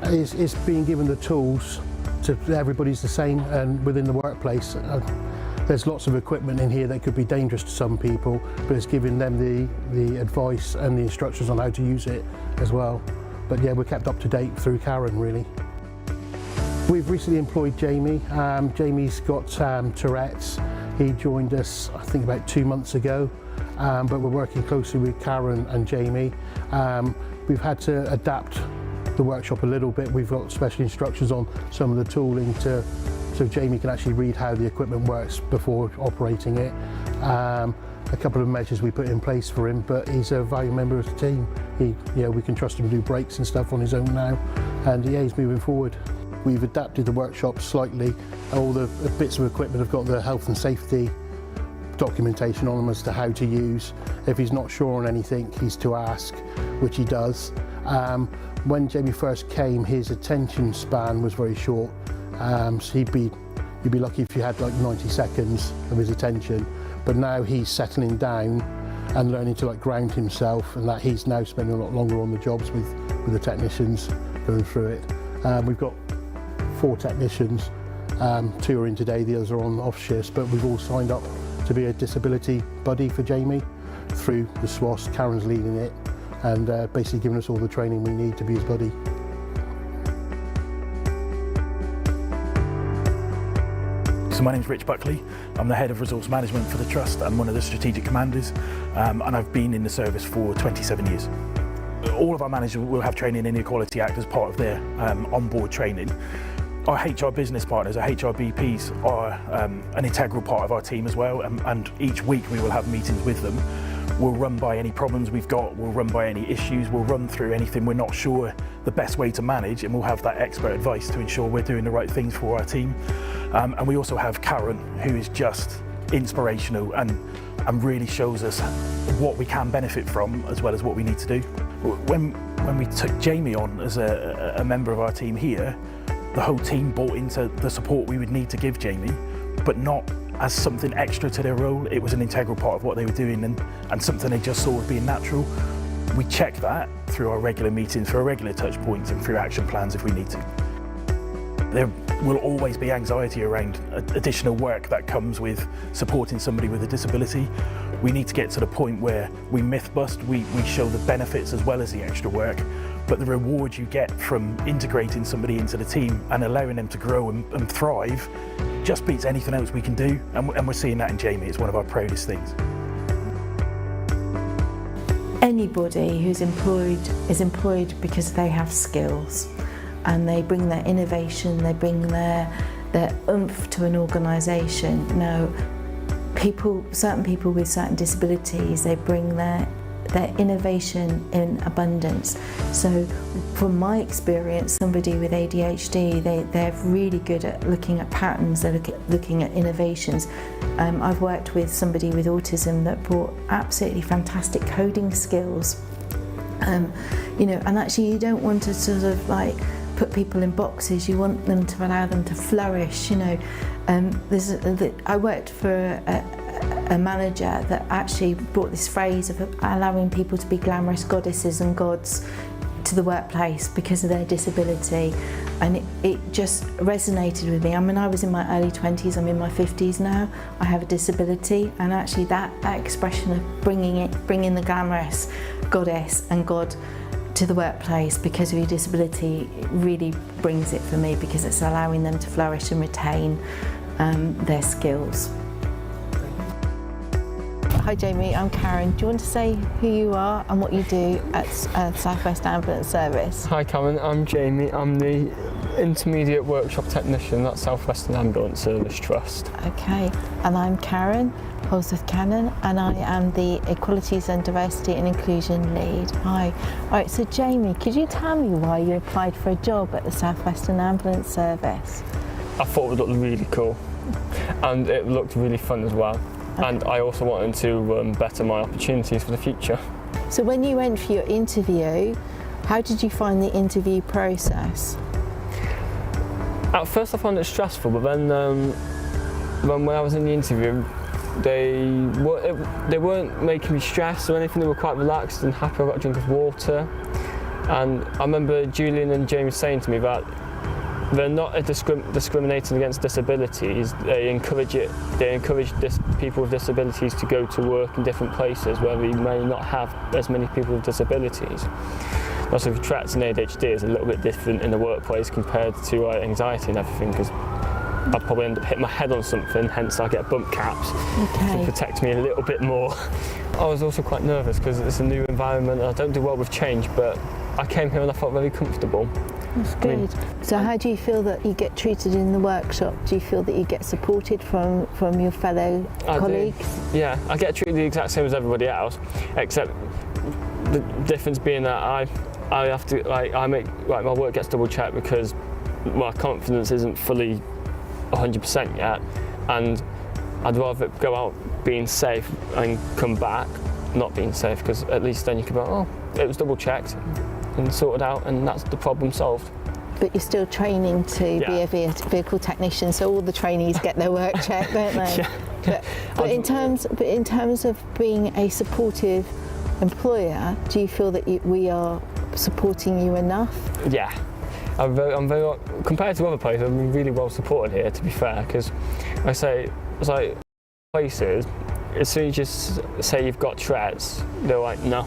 F: it's being given the tools to everybody's the same and within the workplace. There's lots of equipment in here that could be dangerous to some people, but it's giving them the advice and the instructions on how to use it as well. But yeah, we're kept up to date through Karen, really. We've recently employed Jamie. Jamie's got Tourette's. He joined us, I think, about 2 months ago, but we're working closely with Karen and Jamie. We've had to adapt the workshop a little bit. We've got special instructions on some of the tooling so Jamie can actually read how the equipment works before operating it. A couple of measures we put in place for him, but he's a valued member of the team. We can trust him to do brakes and stuff on his own now, and yeah, he's moving forward. We've adapted the workshop slightly. All the bits of equipment have got the health and safety documentation on them as to how to use. If he's not sure on anything, he's to ask, which he does. When Jamie first came, his attention span was very short. So you'd be lucky if you had like 90 seconds of his attention, but now he's settling down and learning to like ground himself, and that he's now spending a lot longer on the jobs with the technicians going through it. We've got 4 technicians, 2 are in today, the others are on off shifts, but we've all signed up to be a disability buddy for Jamie through the SWAS. Karen's leading it and basically giving us all the training we need to be his buddy.
G: So my name's Rich Buckley. I'm the Head of Resource Management for the Trust and one of the Strategic Commanders, and I've been in the service for 27 years. All of our managers will have training in the Equality Act as part of their on-board training. Our HR business partners, our HR BPs, are an integral part of our team as well, and each week we will have meetings with them. We'll run by any problems we've got, we'll run by any issues, we'll run through anything we're not sure the best way to manage, and we'll have that expert advice to ensure we're doing the right things for our team. And we also have Karen, who is just inspirational and really shows us what we can benefit from as well as what we need to do. When we took Jamie on as a member of our team here, the whole team bought into the support we would need to give Jamie, but not as something extra to their role. It was an integral part of what they were doing and something they just saw as being natural. We check that through our regular meetings, through our regular touch points and through action plans if we need to. There will always be anxiety around additional work that comes with supporting somebody with a disability. We need to get to the point where we myth bust, we show the benefits as well as the extra work, but the reward you get from integrating somebody into the team and allowing them to grow and thrive just beats anything else we can do, and we're seeing that in Jamie. It's one of our proudest things.
E: Anybody who's employed is employed because they have skills and they bring their innovation, they bring their oomph to an organisation. Now, certain people with certain disabilities, they bring their innovation in abundance. So from my experience, somebody with ADHD, they're really good at looking at patterns, they're looking at innovations. I've worked with somebody with autism that brought absolutely fantastic coding skills. You know, and actually you don't want to sort of like put people in boxes, you want them to allow them to flourish, you know. I worked for a manager that actually brought this phrase of allowing people to be glamorous goddesses and gods to the workplace because of their disability, and it just resonated with me. I mean, I was in my early 20s, I'm in my 50s now, I have a disability, and actually that expression of bringing the glamorous goddess and god to the workplace because of your disability really brings it for me, because it's allowing them to flourish and retain their skills. Hi Jamie, I'm Karen. Do you want to say who you are and what you do at South West Ambulance Service?
H: Hi Karen, I'm Jamie. I'm the Intermediate Workshop Technician at South Western Ambulance Service Trust.
E: Okay, and I'm Karen Holsworth Cannon, and I am the Equalities and Diversity and Inclusion Lead. Hi. Alright, so Jamie, could you tell me why you applied for a job at the South Western Ambulance Service?
H: I thought it looked really cool and it looked really fun as well. Okay. And I also wanted to better my opportunities for the future.
E: So when you went for your interview, how did you find the interview process?
H: At first I found it stressful, but then when I was in the interview, they weren't making me stressed or anything. They were quite relaxed and happy. I got a drink of water, and I remember Julian and James saying to me that they're not discriminating against disabilities. They encourage people with disabilities to go to work in different places where we may not have as many people with disabilities. Also, Tourette's and ADHD is a little bit different in the workplace compared to anxiety and everything, because I'll probably end up hitting my head on something, hence I get bump caps to protect me a little bit more. I was also quite nervous because it's a new environment and I don't do well with change, but I came here and I felt very comfortable.
E: That's good. So how do you feel that you get treated in the workshop? Do you feel that you get supported from your fellow colleagues?
H: Yeah, I get treated the exact same as everybody else, except the difference being that I have to, my work gets double checked because my confidence isn't fully 100% yet, and I'd rather go out being safe and come back not being safe, because at least then you can go, oh, it was double checked and sorted out, and that's the problem solved.
E: But you're still training to be a vehicle technician, so all the trainees get their work checked, don't they? Yeah. But in terms of being a supportive employer, do you feel that we are supporting you enough?
H: Yeah. I'm very, compared to other places, I'm really well supported here, to be fair, because I say, it's like places, as soon as you just say you've got Tourette's, they're like, no.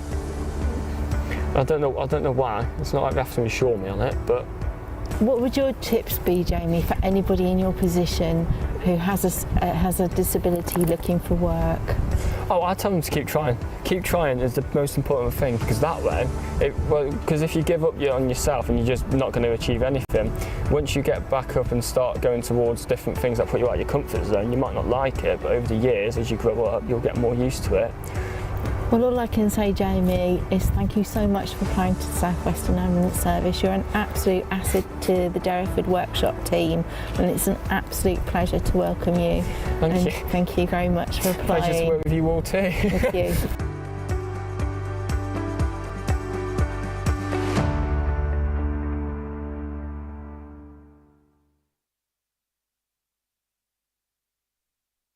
H: I don't know why. It's not like they have to assure me on it, but.
E: What would your tips be, Jamie, for anybody in your position who has a disability looking for work?
H: Oh, I tell them to keep trying. Keep trying is the most important thing, because that way, because if you give up on yourself and you're just not going to achieve anything, once you get back up and start going towards different things that put you out of your comfort zone, you might not like it, but over the years, as you grow up, you'll get more used to it.
E: Well, all I can say, Jamie, is thank you so much for applying to the South Western Ambulance Service. You're an absolute asset to the Derriford Workshop team, and it's an absolute pleasure to welcome you.
H: Thank you.
E: Thank you very much for applying.
H: Pleasure to work with you all too.
E: Thank you.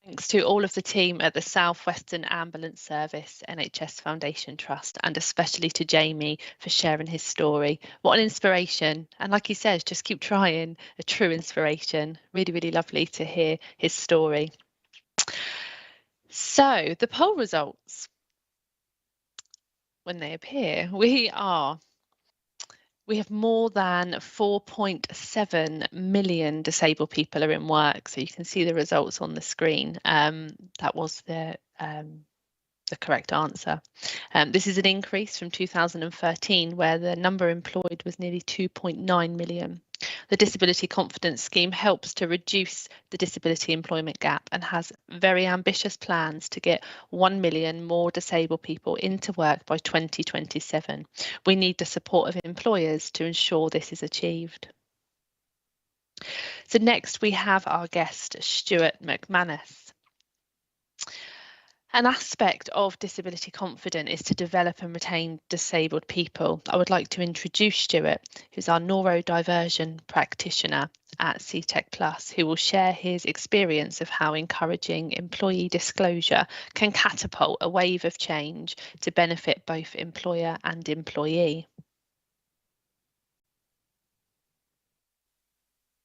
A: Thanks to all of the team at the South Western Ambulance Service NHS Foundation Trust, and especially to Jamie for sharing his story. What an inspiration. And like he says, just keep trying, a true inspiration. Really, really lovely to hear his story. So the poll results, when they appear, we have more than 4.7 million disabled people are in work. So you can see the results on the screen. That was the correct answer. This is an increase from 2013, where the number employed was nearly 2.9 million. The Disability Confidence Scheme helps to reduce the disability employment gap and has very ambitious plans to get 1 million more disabled people into work by 2027. We need the support of employers to ensure this is achieved. So next we have our guest, Stuart McManus. An aspect of Disability Confident is to develop and retain disabled people. I would like to introduce Stuart, who's our neurodiversion practitioner at Seetec Plus, who will share his experience of how encouraging employee disclosure can catapult a wave of change to benefit both employer and employee.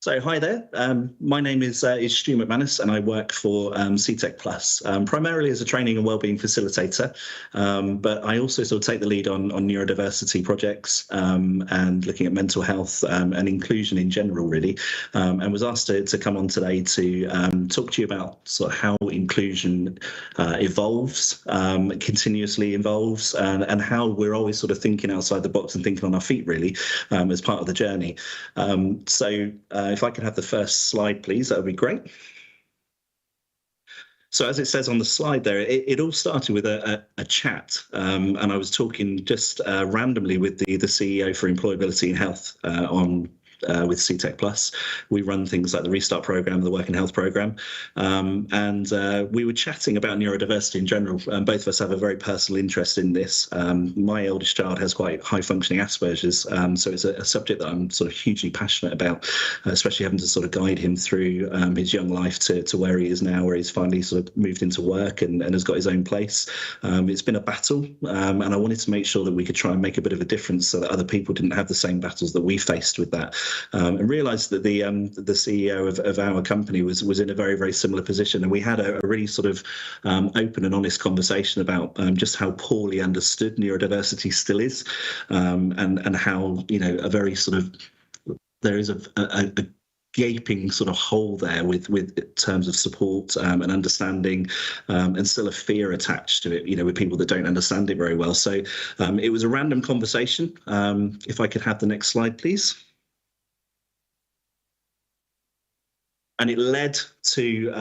I: So hi there, my name is Stuart McManus and I work for Seetec Plus, primarily as a training and wellbeing facilitator, but I also sort of take the lead on neurodiversity projects and looking at mental health and inclusion in general really, and was asked to come on today to talk to you about sort of how inclusion evolves, continuously evolves, and how we're always sort of thinking outside the box and thinking on our feet really as part of the journey. If I could have the first slide, please, that would be great. So as it says on the slide there, it all started with a chat, and I was talking just randomly with the CEO for Employability and Health with Seetec Plus. We run things like the Restart Programme, the Work and Health Programme, and we were chatting about neurodiversity in general. Both of us have a very personal interest in this. My eldest child has quite high-functioning Asperger's, so it's a subject that I'm sort of hugely passionate about, especially having to sort of guide him through his young life to where he is now, where he's finally sort of moved into work and has got his own place. It's been a battle, and I wanted to make sure that we could try and make a bit of a difference so that other people didn't have the same battles that we faced with that. And realised that the CEO of our company was in a very, very similar position, and we had a really sort of open and honest conversation about just how poorly understood neurodiversity still is, and how, you know, a very sort of, there is a gaping sort of hole there with terms of support and understanding, and still a fear attached to it, you know, with people that don't understand it very well. So it was a random conversation. If I could have the next slide, please. And it led to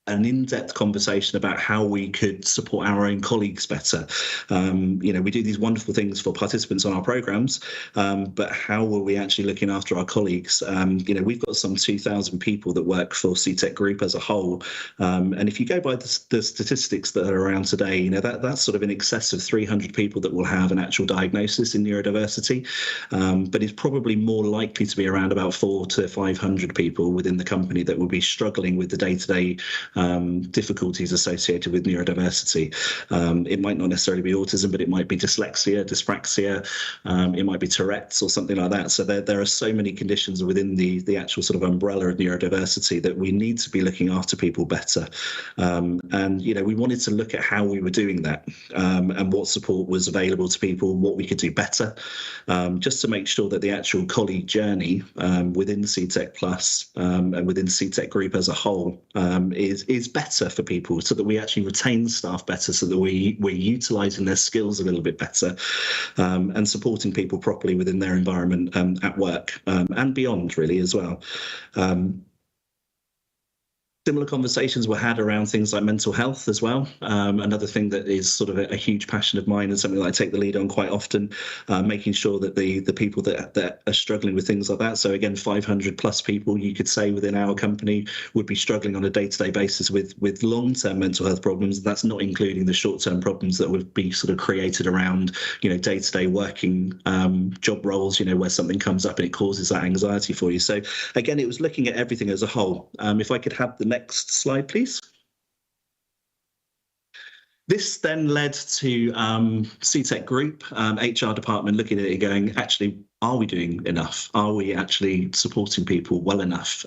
I: an in-depth conversation about how we could support our own colleagues better. You know, we do these wonderful things for participants on our programs, but how were we actually looking after our colleagues? You know, we've got some 2,000 people that work for Seetec Group as a whole. And if you go by the statistics that are around today, you know, that's sort of in excess of 300 people that will have an actual diagnosis in neurodiversity. But it's probably more likely to be around about 400 to 500 people within the company that will be struggling with the day-to-day difficulties associated with neurodiversity. It might not necessarily be autism, but it might be dyslexia, dyspraxia, it might be Tourette's or something like that. So there are so many conditions within the actual sort of umbrella of neurodiversity that we need to be looking after people better. And, you know, we wanted to look at how we were doing that, and what support was available to people, what we could do better, just to make sure that the actual colleague journey within Seetec Plus and within Seetec Group as a whole is better for people, so that we actually retain staff better, so that we're utilising their skills a little bit better, and supporting people properly within their environment at work and beyond really as well. Similar conversations were had around things like mental health as well. Another thing that is sort of a huge passion of mine and something that I take the lead on quite often, making sure that the people that are struggling with things like that. So again, 500 plus people you could say within our company would be struggling on a day-to-day basis with long-term mental health problems. That's not including the short-term problems that would be sort of created around, you know, day-to-day working job roles, you know, where something comes up and it causes that anxiety for you. So again, it was looking at everything as a whole. If I could have the Next slide, please. This then led to Seetec Group, HR department, looking at it going, actually, are we doing enough? Are we actually supporting people well enough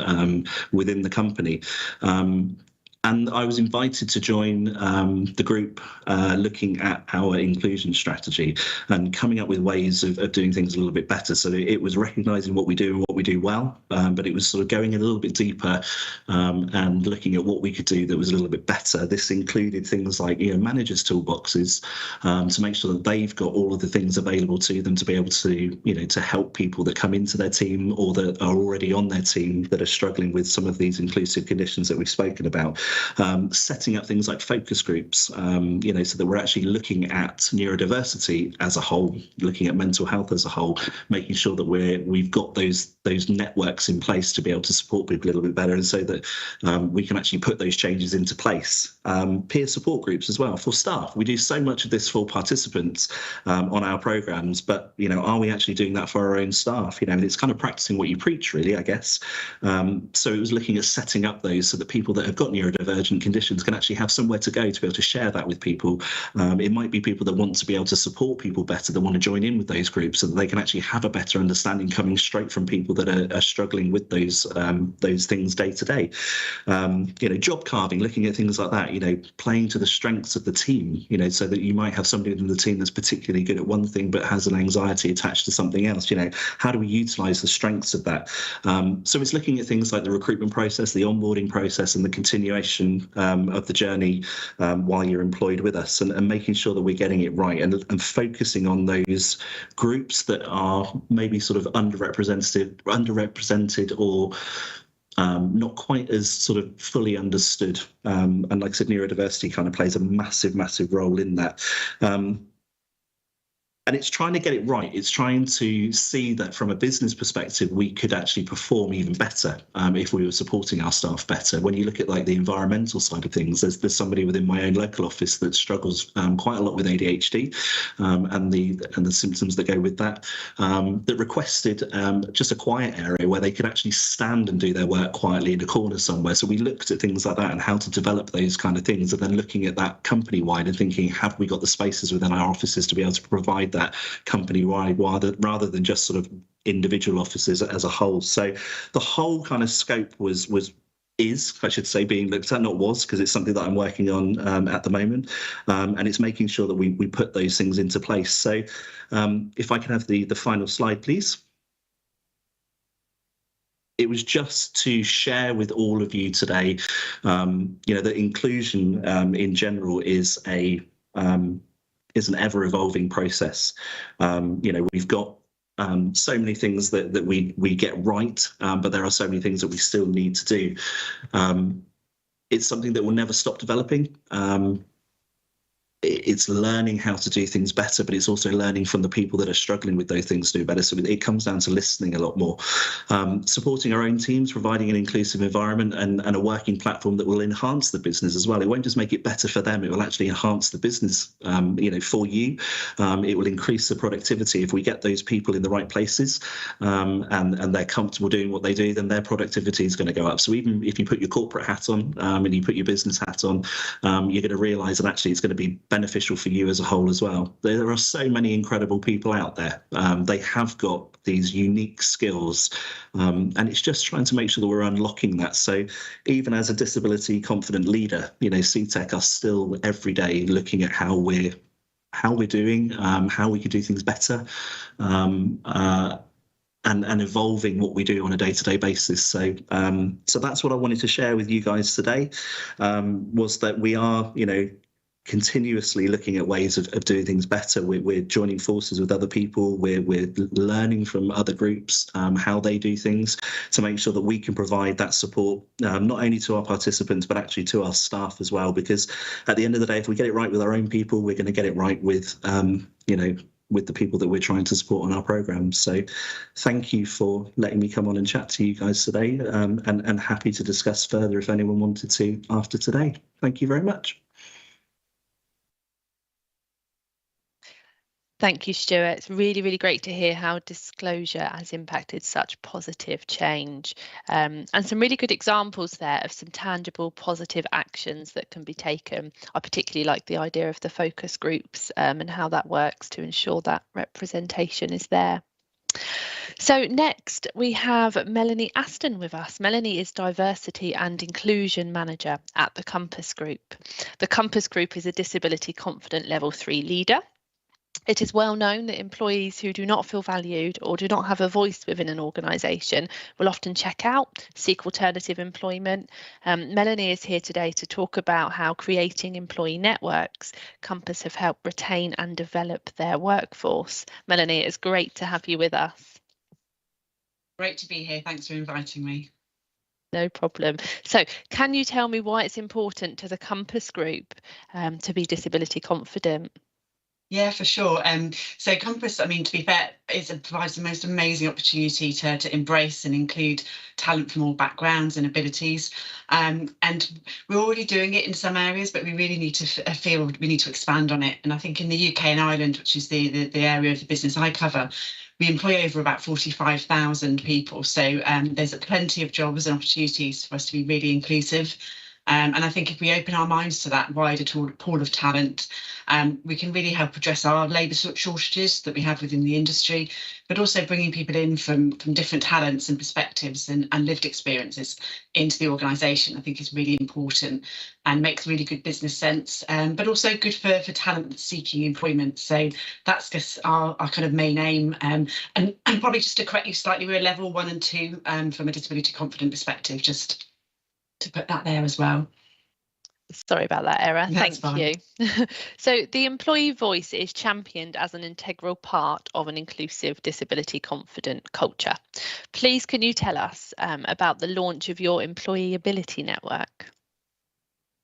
I: within the company? And I was invited to join the group looking at our inclusion strategy and coming up with ways of doing things a little bit better. So it was recognising what we do and what we do well, but it was sort of going a little bit deeper and looking at what we could do that was a little bit better. This included things like managers' toolboxes to make sure that they've got all of the things available to them to be able to to help people that come into their team or that are already on their team that are struggling with some of these inclusive conditions that we've spoken about. Setting up things like focus groups, so that we're actually looking at neurodiversity as a whole, looking at mental health as a whole, making sure that we've got those networks in place to be able to support people a little bit better, and so that we can actually put those changes into place. Peer support groups as well for staff. We do so much of this for participants on our programs, but are we actually doing that for our own staff? It's kind of practicing what you preach, really, I guess. So it was looking at setting up those so that people that have got neurodivergent conditions can actually have somewhere to go to be able to share that with people. It might be people that want to be able to support people better, that want to join in with those groups so that they can actually have a better understanding coming straight from people that are struggling with those things day to day. Job carving, looking at things like that, playing to the strengths of the team, so that you might have somebody within the team that's particularly good at one thing but has an anxiety attached to something else. How do we utilize the strengths of that? So it's looking at things like the recruitment process, the onboarding process, and the continuation of the journey while you're employed with us, and making sure that we're getting it right and focusing on those groups that are maybe sort of underrepresented or not quite as sort of fully understood. And like I said, neurodiversity kind of plays a massive, massive role in that. And it's trying to get it right. It's trying to see that from a business perspective, we could actually perform even better if we were supporting our staff better. When you look at like the environmental side of things, there's somebody within my own local office that struggles quite a lot with ADHD and the symptoms that go with that, that requested just a quiet area where they could actually stand and do their work quietly in a corner somewhere. So we looked at things like that and how to develop those kind of things, and then looking at that company-wide and thinking, have we got the spaces within our offices to be able to provide that company-wide rather than just sort of individual offices as a whole. So the whole kind of scope is, I should say, being looked at, not was, because it's something that I'm working on at the moment, and it's making sure that we put those things into place. So if I can have the final slide, please. It was just to share with all of you today, that inclusion in general is an ever-evolving process. We've got so many things that we get right, but there are so many things that we still need to do. It's something that will never stop developing. It's learning how to do things better, but it's also learning from the people that are struggling with those things to do better. So it comes down to listening a lot more, supporting our own teams, providing an inclusive environment and a working platform that will enhance the business as well. It won't just make it better for them, it will actually enhance the business, for you. It will increase the productivity. If we get those people in the right places and they're comfortable doing what they do, then their productivity is going to go up. So even if you put your corporate hat on and you put your business hat on, you're going to realise that actually it's going to be beneficial for you as a whole as well. There are so many incredible people out there. They have got these unique skills, and it's just trying to make sure that we're unlocking that. So even as a disability confident leader, Seetec are still every day looking at how we're doing, how we could do things better, and evolving what we do on a day-to-day basis. So that's what I wanted to share with you guys today, was that we are, continuously looking at ways of doing things better. We're joining forces with other people. We're learning from other groups how they do things to make sure that we can provide that support, not only to our participants, but actually to our staff as well. Because at the end of the day, if we get it right with our own people, we're going to get it right with, with the people that we're trying to support on our programs. So thank you for letting me come on and chat to you guys today, and happy to discuss further if anyone wanted to after today. Thank you very much.
A: Thank you, Stuart. It's really, really great to hear how disclosure has impacted such positive change, and some really good examples there of some tangible positive actions that can be taken. I particularly like the idea of the focus groups and how that works to ensure that representation is there. So next we have Melanie Aston with us. Melanie is Diversity and Inclusion Manager at the Compass Group. The Compass Group is a Disability Confident Level 3 leader. It is well known that employees who do not feel valued or do not have a voice within an organisation will often check out, seek alternative employment. Melanie is here today to talk about how creating employee networks, Compass have helped retain and develop their workforce. Melanie, it's great to have you with us.
J: Great to be here. Thanks for inviting me.
A: No problem. So can you tell me why it's important to the Compass Group to be disability confident?
J: Yeah, for sure. So Compass, I mean, to be fair, provides the most amazing opportunity to embrace and include talent from all backgrounds and abilities. And we're already doing it in some areas, but we really need to feel we need to expand on it. And I think in the UK and Ireland, which is the area of the business I cover, we employ over about 45,000 people. So there's plenty of jobs and opportunities for us to be really inclusive. And I think if we open our minds to that wider pool of talent, we can really help address our labour shortages that we have within the industry, but also bringing people in from different talents and perspectives and lived experiences into the organisation, I think is really important and makes really good business sense, but also good for talent that's seeking employment. So that's just our kind of main aim. And probably just to correct you slightly, we're level 1 and 2 from a disability confident perspective, just to put that there as well.
A: Sorry about that error.
J: That's
A: Thank you. So the employee voice is championed as an integral part of an inclusive, disability confident culture. Please can you tell us about the launch of your employee ability network?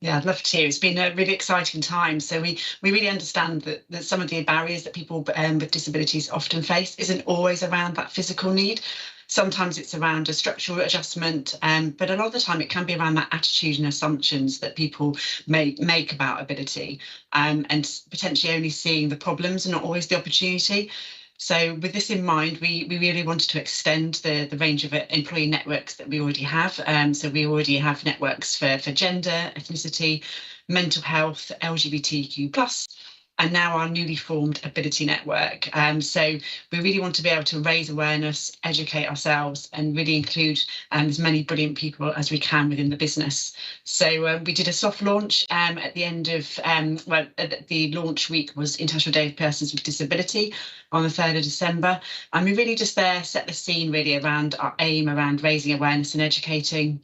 J: Yeah, I'd love to. It's been a really exciting time. So we really understand that some of the barriers that people with disabilities often face isn't always around that physical need. Sometimes it's around a structural adjustment, but a lot of the time it can be around that attitude and assumptions that people may make about ability, and potentially only seeing the problems and not always the opportunity. So with this in mind, we really wanted to extend the range of employee networks that we already have. So we already have networks for gender, ethnicity, mental health, LGBTQ+, and now our newly formed ability network. So we really want to be able to raise awareness, educate ourselves, and really include as many brilliant people as we can within the business. So we did a soft launch at the end of, the launch week was International Day of Persons with Disability on the 3rd of December. And we really just set the scene really around our aim around raising awareness and educating,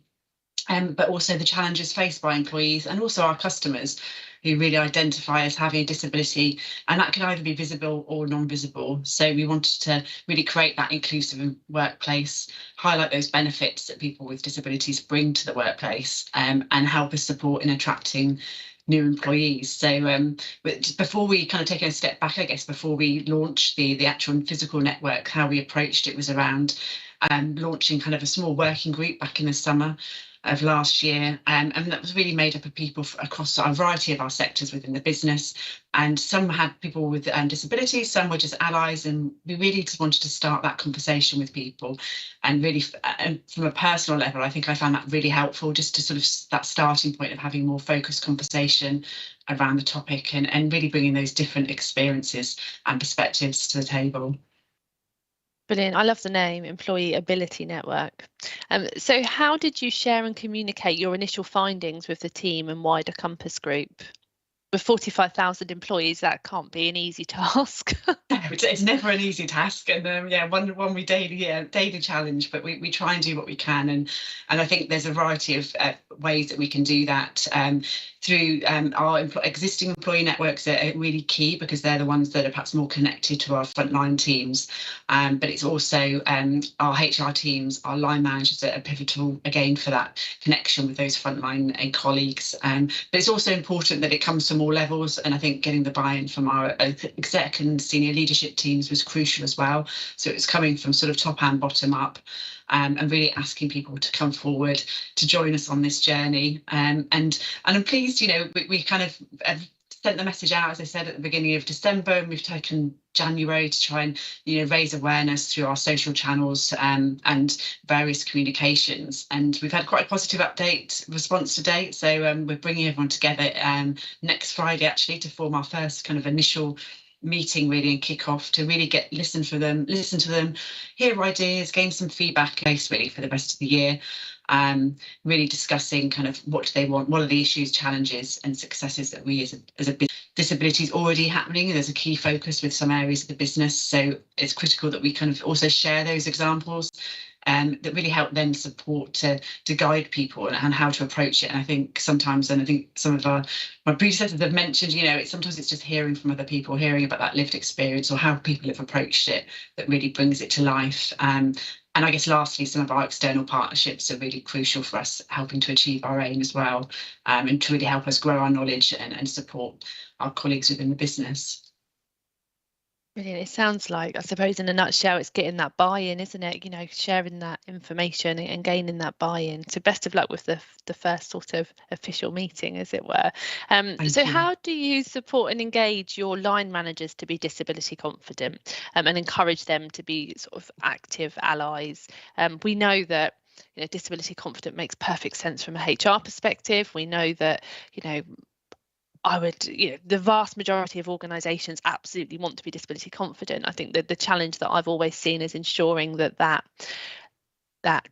J: but also the challenges faced by employees and also our customers, who really identify as having a disability, and that can either be visible or non-visible. So we wanted to really create that inclusive workplace, highlight those benefits that people with disabilities bring to the workplace, and help us support in attracting new employees. So before we kind of take a step back, I guess, before we launched the actual physical network, how we approached it was around launching kind of a small working group back in the summer of last year, and that was really made up of people across a variety of our sectors within the business, and some had people with disabilities, some were just allies, and we really just wanted to start that conversation with people, and really and from a personal level, I think I found that really helpful, just to sort of that starting point of having more focused conversation around the topic, and really bringing those different experiences and perspectives to the table.
A: Brilliant. I love the name, Employee Ability Network. So how did you share and communicate your initial findings with the team and wider Compass Group? With 45,000 employees, that can't be an easy task.
J: It's never an easy task, and one we daily challenge, but we try and do what we can, and I think there's a variety of ways that we can do that through our existing employee networks that are really key, because they're the ones that are perhaps more connected to our frontline teams, but it's also our HR teams, our line managers that are pivotal again for that connection with those frontline colleagues, but it's also important that it comes from all levels, and I think getting the buy-in from our exec and senior leadership teams was crucial as well. So it's coming from sort of top and bottom up, and really asking people to come forward to join us on this journey. And I'm pleased, we kind of sent the message out, as I said, at the beginning of December, and we've taken January to try and raise awareness through our social channels and various communications. And we've had quite a positive response to date. So we're bringing everyone together next Friday actually to form our first kind of initial meeting really and kick off to really listen to them, hear ideas, gain some feedback really for the rest of the year. Really discussing kind of what do they want, what are the issues, challenges and successes that we as a business. Disability is already happening. There's a key focus with some areas of the business, so it's critical that we kind of also share those examples that really help then support to guide people and how to approach it. And I think sometimes, and I think some of my predecessors have mentioned, sometimes it's just hearing from other people, hearing about that lived experience or how people have approached it that really brings it to life. And I guess lastly, some of our external partnerships are really crucial for us, helping to achieve our aim as well, and to really help us grow our knowledge and support our colleagues within the business.
A: Brilliant. It sounds like, I suppose, in a nutshell, it's getting that buy-in, isn't it? Sharing that information and gaining that buy-in. So best of luck with the first sort of official meeting, as it were. So how do you support and engage your line managers to be disability confident and encourage them to be sort of active allies? We know that disability confident makes perfect sense from a HR perspective. We know that the vast majority of organisations absolutely want to be disability confident. I think that the challenge that I've always seen is ensuring that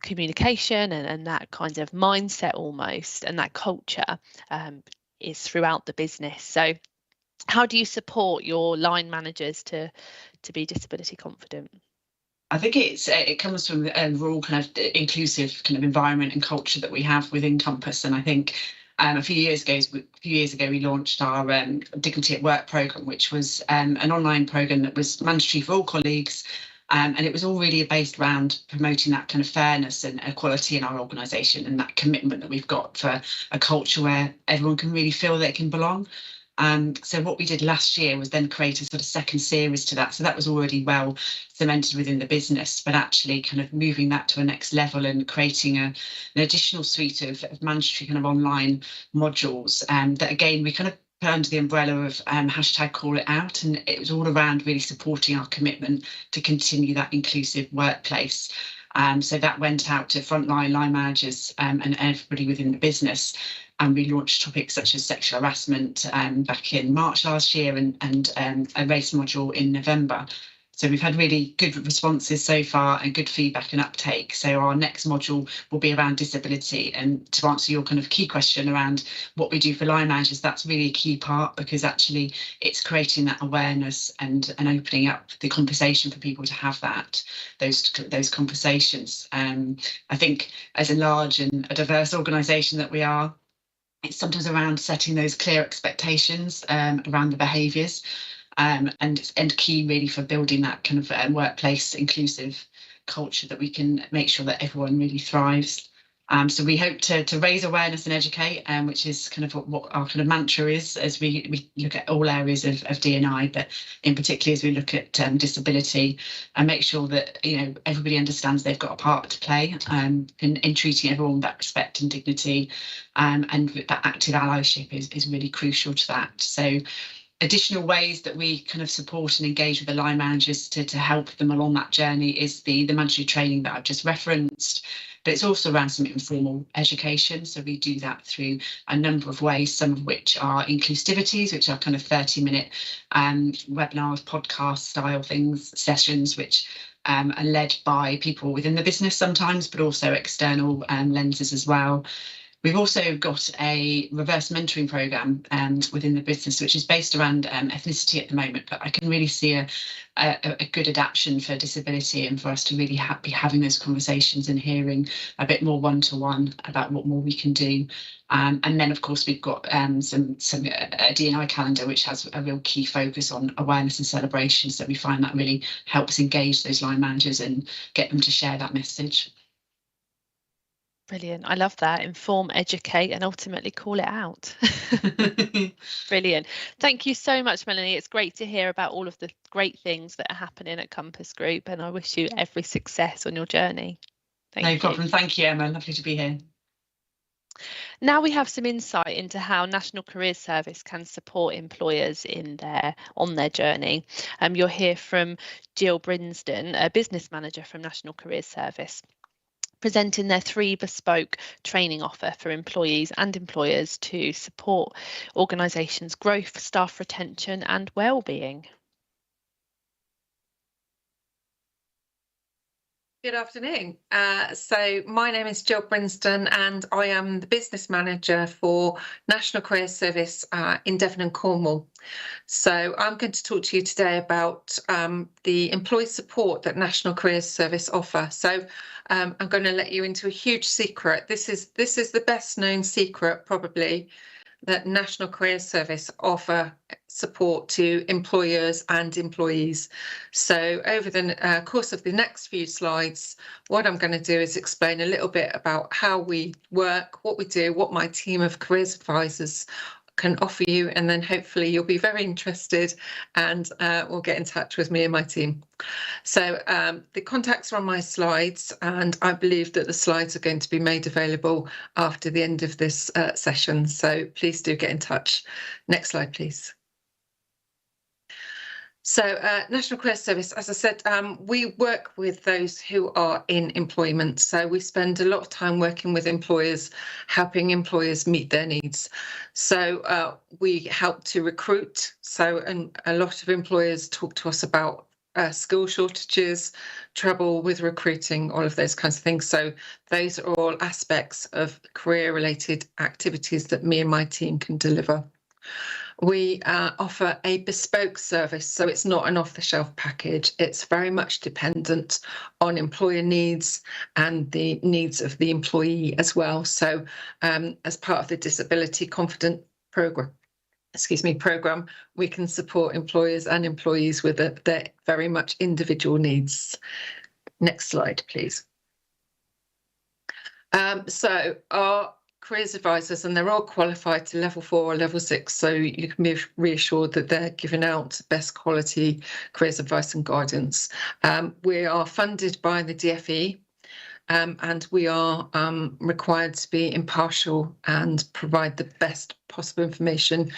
A: communication and that kind of mindset almost and that culture is throughout the business. So how do you support your line managers to be disability confident?
J: I think it comes from a raw kind of inclusive kind of environment and culture that we have within Compass. And I think a few years ago, we launched our Dignity at Work programme, which was an online programme that was mandatory for all colleagues. And it was all really based around promoting that kind of fairness and equality in our organisation and that commitment that we've got for a culture where everyone can really feel they can belong. So what we did last year was then create a sort of second series to that. So that was already well cemented within the business, but actually kind of moving that to a next level and creating an additional suite of mandatory kind of online modules that again, we kind of put under the umbrella of hashtag Call It Out. And it was all around really supporting our commitment to continue that inclusive workplace. So that went out to frontline line managers and everybody within the business. And we launched topics such as sexual harassment back in March last year and a race module in November. So we've had really good responses so far and good feedback and uptake. So our next module will be around disability. And to answer your kind of key question around what we do for line managers, that's really a key part because actually it's creating that awareness and opening up the conversation for people to have those conversations. I think as a large and a diverse organisation that we are, it's sometimes around setting those clear expectations around the behaviours and key really for building that kind of workplace inclusive culture that we can make sure that everyone really thrives. So we hope to raise awareness and educate, which is kind of what our kind of mantra is as we look at all areas of D&I, but in particular as we look at disability and make sure that everybody understands they've got a part to play in treating everyone with that respect and dignity, and that active allyship is really crucial to that. So additional ways that we kind of support and engage with the line managers to help them along that journey is the mandatory training that I've just referenced, but it's also around some informal education. So we do that through a number of ways, some of which are inclusivities, which are kind of 30-minute webinars, podcast style sessions, which are led by people within the business sometimes, but also external lenses as well. We've also got a reverse mentoring programme within the business, which is based around ethnicity at the moment, but I can really see a good adaptation for disability and for us to really be having those conversations and hearing a bit more one-to-one about what more we can do. And then, of course, we've got a D&I calendar, which has a real key focus on awareness and celebration. So we find that really helps engage those line managers and get them to share that message.
A: Brilliant. I love that. Inform, educate, and ultimately call it out. Brilliant. Thank you so much, Melanie. It's great to hear about all of the great things that are happening at Compass Group, and I wish you every success on your journey.
J: No problem. Thank you, Emma. Lovely to be here.
A: Now we have some insight into how National Careers Service can support employers on their journey. You'll hear from Jill Brinsden, a business manager from National Careers Service, presenting their 3 bespoke training offer for employees and employers to support organisations' growth, staff retention and well-being.
K: Good afternoon. So my name is Jill Brinsden and I am the business manager for National Careers Service in Devon and Cornwall. So I'm going to talk to you today about the employee support that National Careers Service offer. So I'm going to let you into a huge secret. This is the best known secret probably that National Careers Service offer support to employers and employees. So over the course of the next few slides, what I'm going to do is explain a little bit about how we work, what we do, what my team of careers advisors can offer you, and then hopefully you'll be very interested and will get in touch with me and my team. So the contacts are on my slides, and I believe that the slides are going to be made available after the end of this session. So please do get in touch. Next slide, please. So National Careers Service, as I said, we work with those who are in employment. So we spend a lot of time working with employers, helping employers meet their needs. So we help to recruit. So and a lot of employers talk to us about skill shortages, trouble with recruiting, all of those kinds of things. So those are all aspects of career-related activities that me and my team can deliver. We offer a bespoke service, so it's not an off-the-shelf package. It's very much dependent on employer needs and the needs of the employee as well. So as part of the Disability Confident program, we can support employers and employees with their very much individual needs. Next slide, please. So our careers advisors, and they're all qualified to level 4 or level 6, so you can be reassured that they're giving out best quality careers advice and guidance. We are funded by the DfE, and we are required to be impartial and provide the best possible information.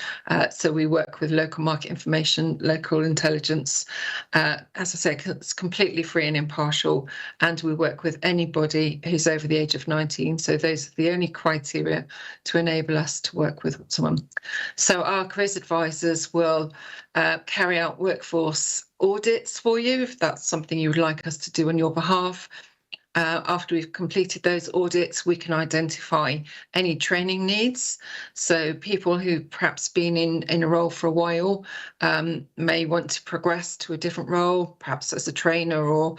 K: So we work with local market information, local intelligence. As I say, it's completely free and impartial, and we work with anybody who's over the age of 19. So those are the only criteria to enable us to work with someone. So our careers advisors will carry out workforce audits for you if that's something you would like us to do on your behalf. After we've completed those audits, we can identify any training needs. So people who perhaps been in a role for a while may want to progress to a different role, perhaps as a trainer or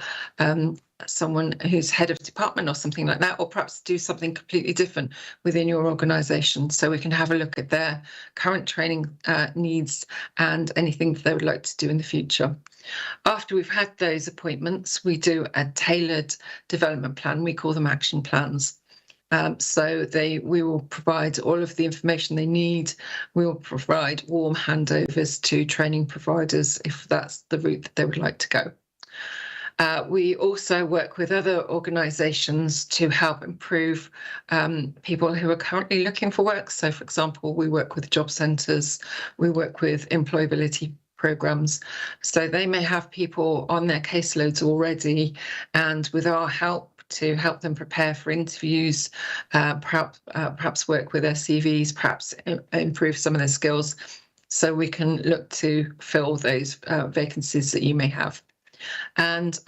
K: someone who's head of department or something like that, or perhaps do something completely different within your organisation. So we can have a look at their current training needs and anything that they would like to do in the future. After we've had those appointments, we do a tailored development plan. We call them action plans. So we will provide all of the information they need. We will provide warm handovers to training providers if that's the route that they would like to go. We also work with other organisations to help improve people who are currently looking for work. So, for example, we work with job centres, we work with employability programmes. So they may have people on their caseloads already, and with our help to help them prepare for interviews, perhaps work with their CVs, perhaps improve some of their skills, so we can look to fill those vacancies that you may have. And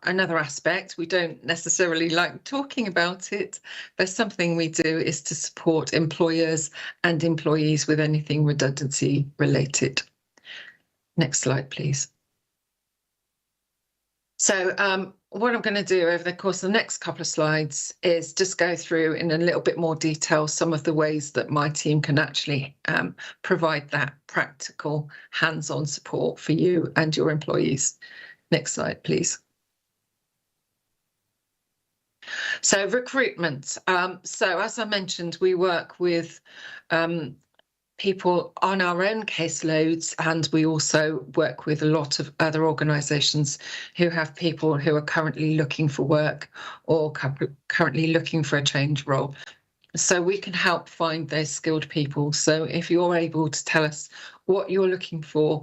K: another aspect, we don't necessarily like talking about it, but something we do is to support employers and employees with anything redundancy related. Next slide, please. So what I'm going to do over the course of the next couple of slides is just go through in a little bit more detail some of the ways that my team can actually provide that practical hands-on support for you and your employees. Next slide, please. So recruitment. So as I mentioned, we work with people on our own caseloads, and we also work with a lot of other organisations who have people who are currently looking for work or currently looking for a change role. So we can help find those skilled people. So if you're able to tell us what you're looking for,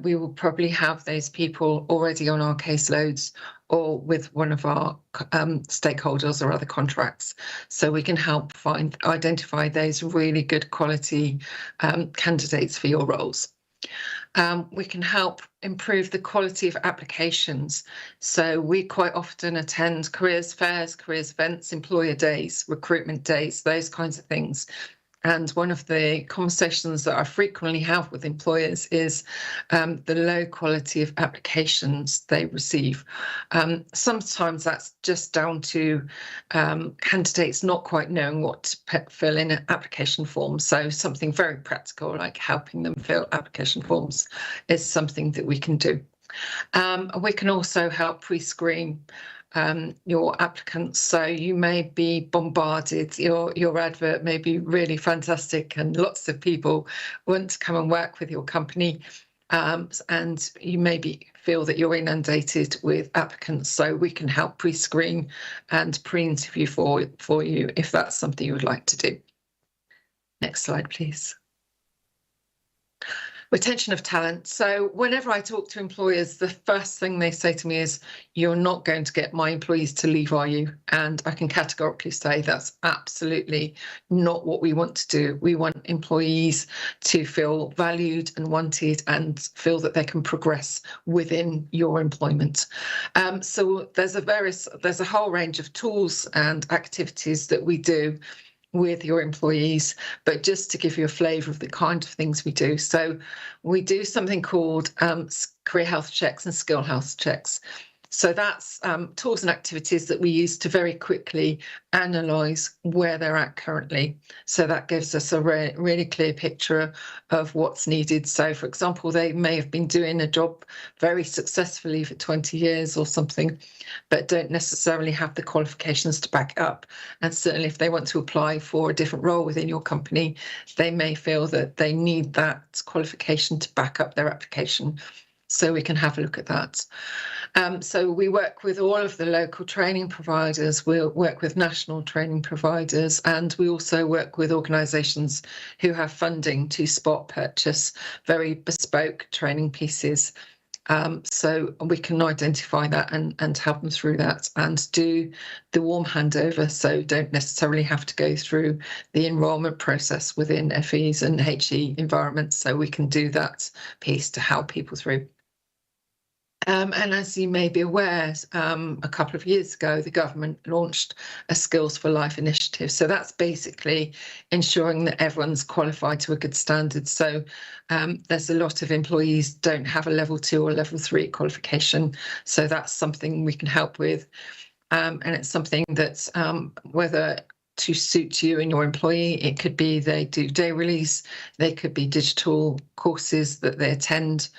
K: we will probably have those people already on our caseloads or with one of our stakeholders or other contracts. So we can help identify those really good quality candidates for your roles. We can help improve the quality of applications. So we quite often attend careers fairs, careers events, employer days, recruitment days, those kinds of things. And one of the conversations that I frequently have with employers is the low quality of applications they receive. Sometimes that's just down to candidates not quite knowing what to fill in an application form. So something very practical like helping them fill application forms is something that we can do. We can also help pre-screen your applicants. So you may be bombarded, your advert may be really fantastic and lots of people want to come and work with your company, and you maybe feel that you're inundated with applicants. So we can help pre-screen and pre-interview for you if that's something you would like to do. Next slide, please. Retention of talent. So whenever I talk to employers, the first thing they say to me is, you're not going to get my employees to leave, are you? And I can categorically say that's absolutely not what we want to do. We want employees to feel valued and wanted and feel that they can progress within your employment. So there's a whole range of tools and activities that we do with your employees, but just to give you a flavour of the kind of things we do. So we do something called career health checks and skill health checks. So that's tools and activities that we use to very quickly analyse where they're at currently. So that gives us a really clear picture of what's needed. So, for example, they may have been doing a job very successfully for 20 years or something, but don't necessarily have the qualifications to back it up. And certainly if they want to apply for a different role within your company, they may feel that they need that qualification to back up their application. So we can have a look at that. So we work with all of the local training providers, we'll work with national training providers, and we also work with organisations who have funding to spot purchase very bespoke training pieces. So we can identify that and help them through that and do the warm handover, so don't necessarily have to go through the enrolment process within FEs and HE environments. So we can do that piece to help people through. And as you may be aware, a couple of years ago, the government launched a Skills for Life initiative. So that's basically ensuring that everyone's qualified to a good standard. So there's a lot of employees don't have a level 2 or level 3 qualification. So that's something we can help with. And it's something that's whether to suit you and your employee, it could be they do day release, they could be digital courses that they attend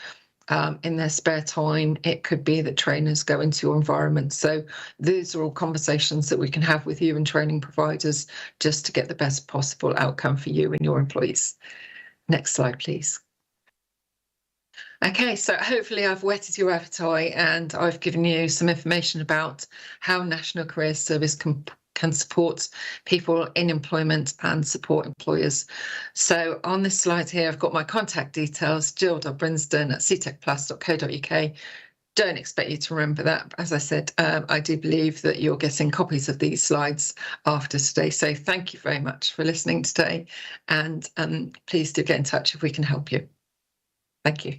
K: in their spare time. It could be that trainers go into your environment. So these are all conversations that we can have with you and training providers just to get the best possible outcome for you and your employees. Next slide, please. Okay, so hopefully I've whetted your appetite and I've given you some information about how National Careers Service can support people in employment and support employers. So on this slide here, I've got my contact details, jill.brinsden@seetecplus.co.uk. Don't expect you to remember that. As I said, I do believe that you're getting copies of these slides after today. So thank you very much for listening today. And please do get in touch if we can help you. Thank you.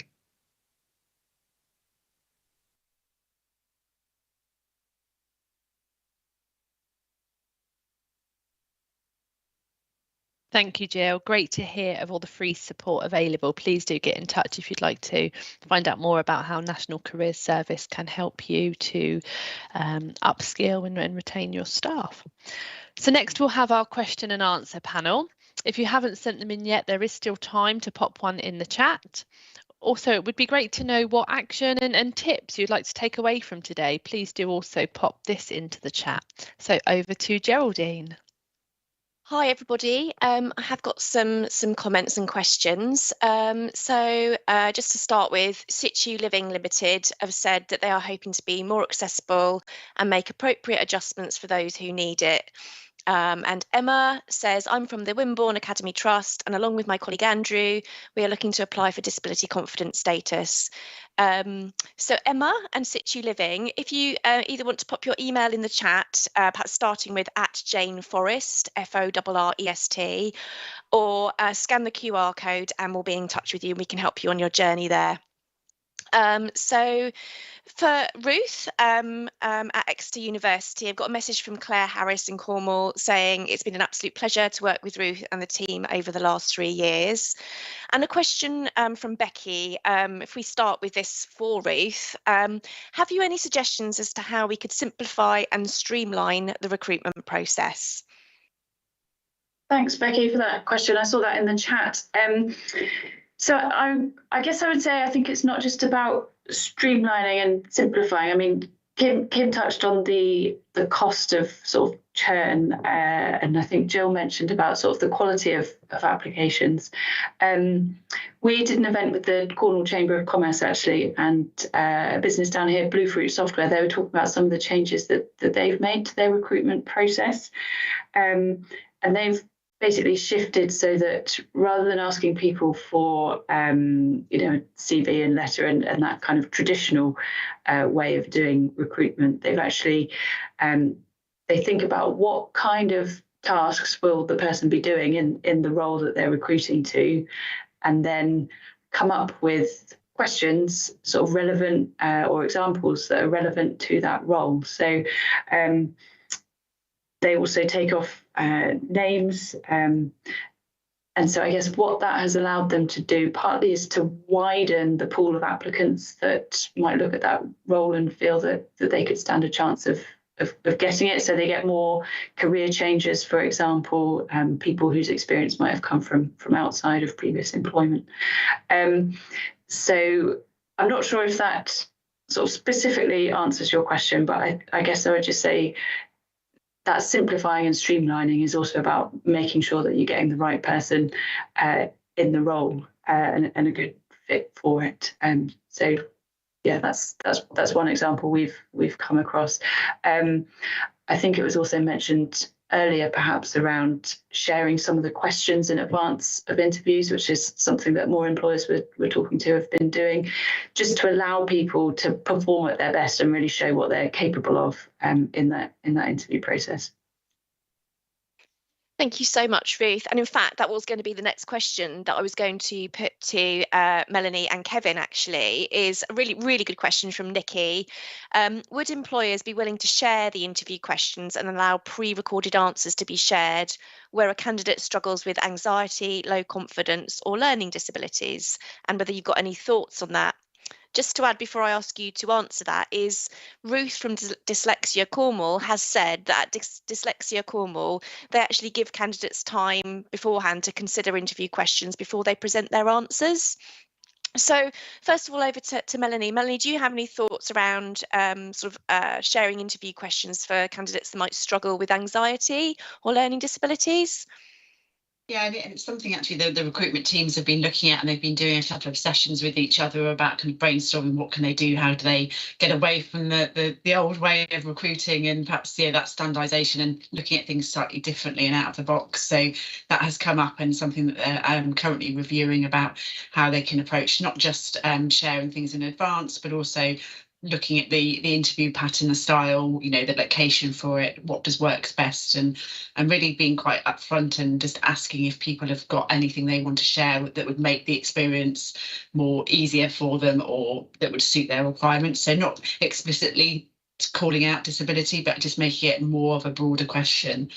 A: Thank you, Jill. Great to hear of all the free support available. Please do get in touch if you'd like to find out more about how National Careers Service can help you to upskill and retain your staff. So next we'll have our question and answer panel. If you haven't sent them in yet, there is still time to pop one in the chat. Also, it would be great to know what action and tips you'd like to take away from today. Please do also pop this into the chat. So over to Geraldine.
L: Hi everybody, I have got some comments and questions. So just to start with, Situ Living Limited have said that they are hoping to be more accessible and make appropriate adjustments for those who need it. And Emma says, I'm from the Wimborne Academy Trust, and along with my colleague Andrew, we are looking to apply for disability confident status. So Emma and Situ Living, if you either want to pop your email in the chat, perhaps starting with @JaneForrest, FORREST, or scan the QR code and we'll be in touch with you and we can help you on your journey there. So for Ruth at Exeter University, I've got a message from Claire Harris in Cornwall saying it's been an absolute pleasure to work with Ruth and the team over the last 3 years. And a question from Becky, if we start with this for Ruth, have you any suggestions as to how we could simplify and streamline the recruitment process?
B: Thanks, Becky, for that question. I saw that in the chat. So I guess I would say I think it's not just about streamlining and simplifying. I mean, Kim touched on the cost of sort of churn, and I think Jill mentioned about sort of the quality of applications. We did an event with the Cornwall Chamber of Commerce actually, and a business down here, Bluefruit Software. They were talking about some of the changes that they've made to their recruitment process, and they've basically shifted so that rather than asking people for CV and letter and that kind of traditional way of doing recruitment, they've actually they think about what kind of tasks will the person be doing in the role that they're recruiting to, and then come up with questions sort of relevant or examples that are relevant to that role. So they also take off names. And so I guess what that has allowed them to do partly is to widen the pool of applicants that might look at that role and feel that they could stand a chance of getting it. So they get more career changers, for example, people whose experience might have come from outside of previous employment. So I'm not sure if that sort of specifically answers your question, but I guess I would just say that simplifying and streamlining is also about making sure that you're getting the right person in the role and a good fit for it. So yeah, that's one example we've come across. I think it was also mentioned earlier, perhaps around sharing some of the questions in advance of interviews, which is something that more employers we're talking to have been doing, just to allow people to perform at their best and really show what they're capable of in that interview process.
L: Thank you so much, Ruth. And in fact, that was going to be the next question that I was going to put to Melanie and Kevin, actually, is a really, really good question from Nikki. Would employers be willing to share the interview questions and allow pre-recorded answers to be shared where a candidate struggles with anxiety, low confidence or learning disabilities? And whether you've got any thoughts on that. Just to add before I ask you to answer that is Ruth from Dyslexia Cornwall has said that at Dyslexia Cornwall, they actually give candidates time beforehand to consider interview questions before they present their answers. So first of all, over to Melanie. Melanie, do you have any thoughts around sharing interview questions for candidates that might struggle with anxiety or learning disabilities?
J: Yeah, and it's something actually the recruitment teams have been looking at, and they've been doing a couple of sessions with each other about kind of brainstorming what can they do, how do they get away from the old way of recruiting, and perhaps that standardisation and looking at things slightly differently and out of the box. So that has come up, and something that they're currently reviewing about how they can approach not just sharing things in advance, but also looking at the interview pattern, the style, the location for it, what does works best, and really being quite upfront and just asking if people have got anything they want to share that would make the experience more easier for them or that would suit their requirements. So not explicitly calling out disability, but just making it more of a broader question.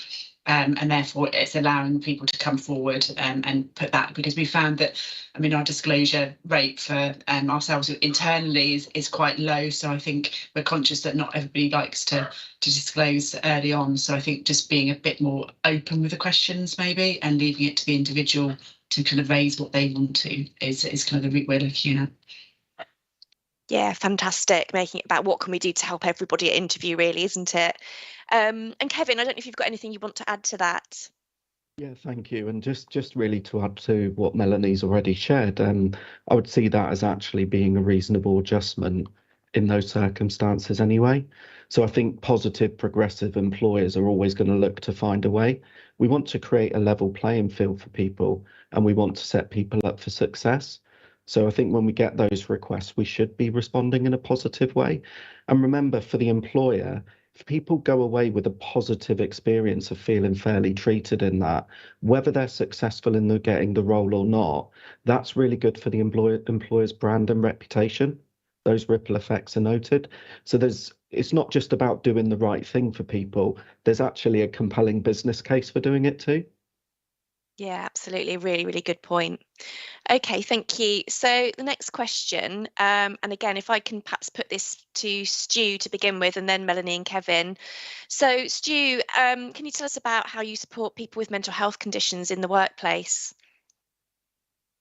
J: And therefore it's allowing people to come forward and put that, because we found that, our disclosure rate for ourselves internally is quite low. So I think we're conscious that not everybody likes to disclose early on. So I think just being a bit more open with the questions maybe, and leaving it to the individual to kind of raise what they want to is kind of the route we're looking at.
L: Yeah, fantastic. Making it about what can we do to help everybody at interview, really, isn't it? And Kevin, I don't know if you've got anything you want to add to that.
D: Yeah, thank you. And just really to add to what Melanie's already shared, I would see that as actually being a reasonable adjustment in those circumstances anyway. So I think positive, progressive employers are always going to look to find a way. We want to create a level playing field for people, and we want to set people up for success. So I think when we get those requests, we should be responding in a positive way. And remember, for the employer, if people go away with a positive experience of feeling fairly treated in that, whether they're successful in getting the role or not, that's really good for the employer's brand and reputation. Those ripple effects are noted. So it's not just about doing the right thing for people. There's actually a compelling business case for doing it too.
L: Yeah, absolutely. Really, really good point. Okay, thank you. So the next question, and again, if I can perhaps put this to Stu to begin with, and then Melanie and Kevin. So Stu, can you tell us about how you support people with mental health conditions in the workplace?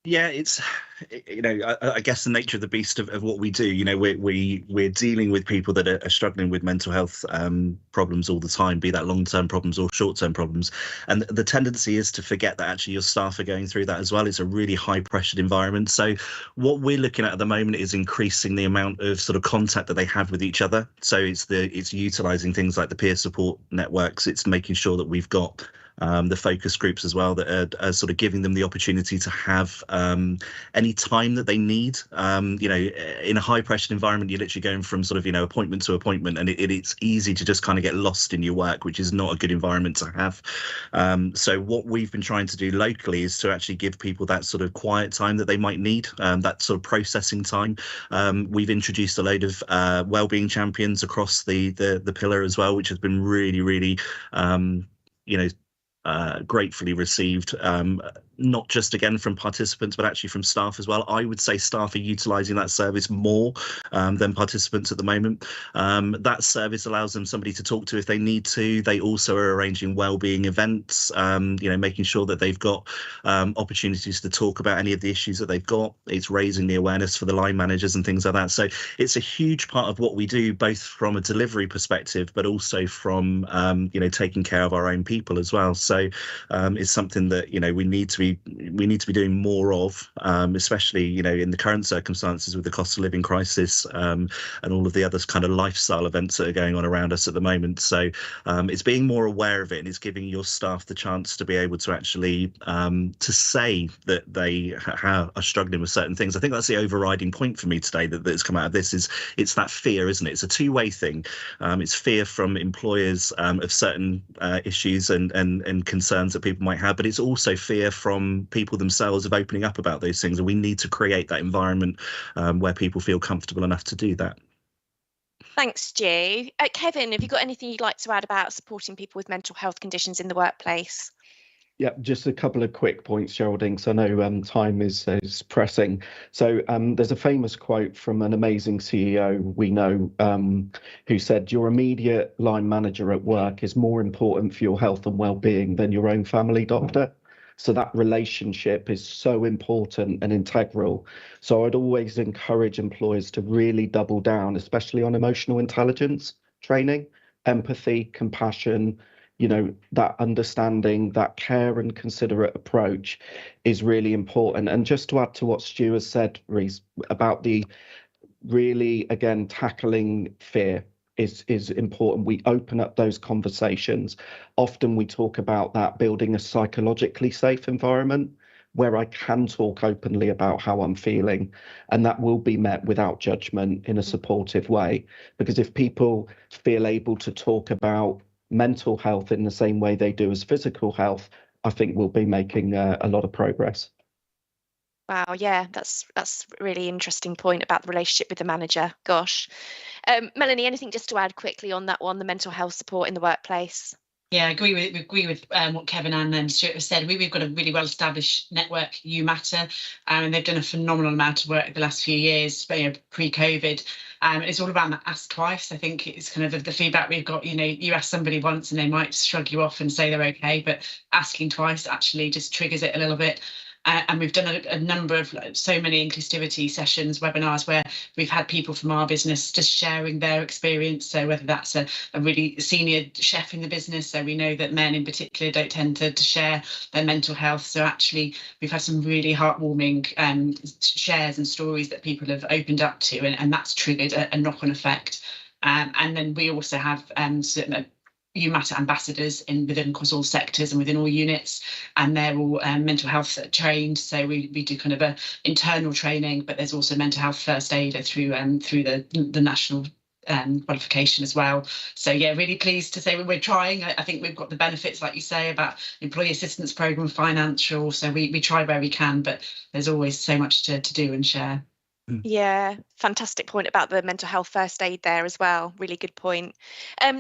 I: Yeah, it's, I guess the nature of the beast of what we do. We're dealing with people that are struggling with mental health problems all the time, be that long-term problems or short-term problems. And the tendency is to forget that actually your staff are going through that as well. It's a really high-pressured environment. So what we're looking at the moment is increasing the amount of sort of contact that they have with each other. So it's utilising things like the peer support networks. It's making sure that we've got the focus groups as well that are sort of giving them the opportunity to have any time that they need. In a high pressured environment, you're literally going from sort of, appointment to appointment, and it's easy to just kind of get lost in your work, which is not a good environment to have. So what we've been trying to do locally is to actually give people that sort of quiet time that they might need, that sort of processing time. We've introduced a load of wellbeing champions across the pillar as well, which has been really, really gratefully received, not just again from participants, but actually from staff as well. I would say staff are utilising that service more than participants at the moment. That service allows them somebody to talk to if they need to. They also are arranging wellbeing events, making sure that they've got opportunities to talk about any of the issues that they've got. It's raising the awareness for the line managers and things like that. So it's a huge part of what we do, both from a delivery perspective, but also from taking care of our own people as well. So it's something that we need to be doing more of, especially in the current circumstances with the cost of living crisis and all of the other kind of lifestyle events that are going on around us at the moment. So it's being more aware of it, and it's giving your staff the chance to be able to actually to say that they are struggling with certain things. I think that's the overriding point for me today that's come out of this. Is it's that fear, isn't it? It's a two-way thing. It's fear from employers of certain issues and concerns that people might have, but it's also fear from people themselves of opening up about those things, and we need to create that environment where people feel comfortable enough to do that.
L: Thanks, Stu. Kevin, have you got anything you'd like to add about supporting people with mental health conditions in the workplace?
D: Yeah, just a couple of quick points, Geraldine, because I know time is pressing. So there's a famous quote from an amazing CEO we know who said, "Your immediate line manager at work is more important for your health and well-being than your own family doctor." So that relationship is so important and integral. So I'd always encourage employers to really double down, especially on emotional intelligence training, empathy, compassion. That understanding, that care and considerate approach is really important. And just to add to what Stu has said, Reece, about the really, again, tackling fear is important. We open up those conversations. Often we talk about that building a psychologically safe environment where I can talk openly about how I'm feeling, and that will be met without judgment in a supportive way. Because if people feel able to talk about mental health in the same way they do as physical health, I think we'll be making a lot of progress.
L: Wow, yeah, that's a really interesting point about the relationship with the manager. Gosh. Melanie, anything just to add quickly on that one, the mental health support in the workplace?
J: Yeah, I agree with what Kevin and Stuart have said. We've got a really well-established network, You Matter, and they've done a phenomenal amount of work the last few years, pre-COVID. It's all about that ask twice. I think it's kind of the feedback we've got. You ask somebody once and they might shrug you off and say they're okay, but asking twice actually just triggers it a little bit. And we've done a number of so many inclusivity sessions, webinars, where we've had people from our business just sharing their experience. So whether that's a really senior chef in the business, so we know that men in particular don't tend to share their mental health. So actually, we've had some really heartwarming shares and stories that people have opened up to, and that's triggered a knock-on effect. And then we also have UMATA ambassadors within across all sectors and within all units, and they're all mental health trained. So we do kind of a internal training, but there's also mental health first aider through the national qualification as well. So yeah, really pleased to say we're trying. I think we've got the benefits, like you say, about employee assistance program, financial. So we try where we can, but there's always so much to do and share.
L: Yeah, fantastic point about the mental health first aid there as well. Really good point.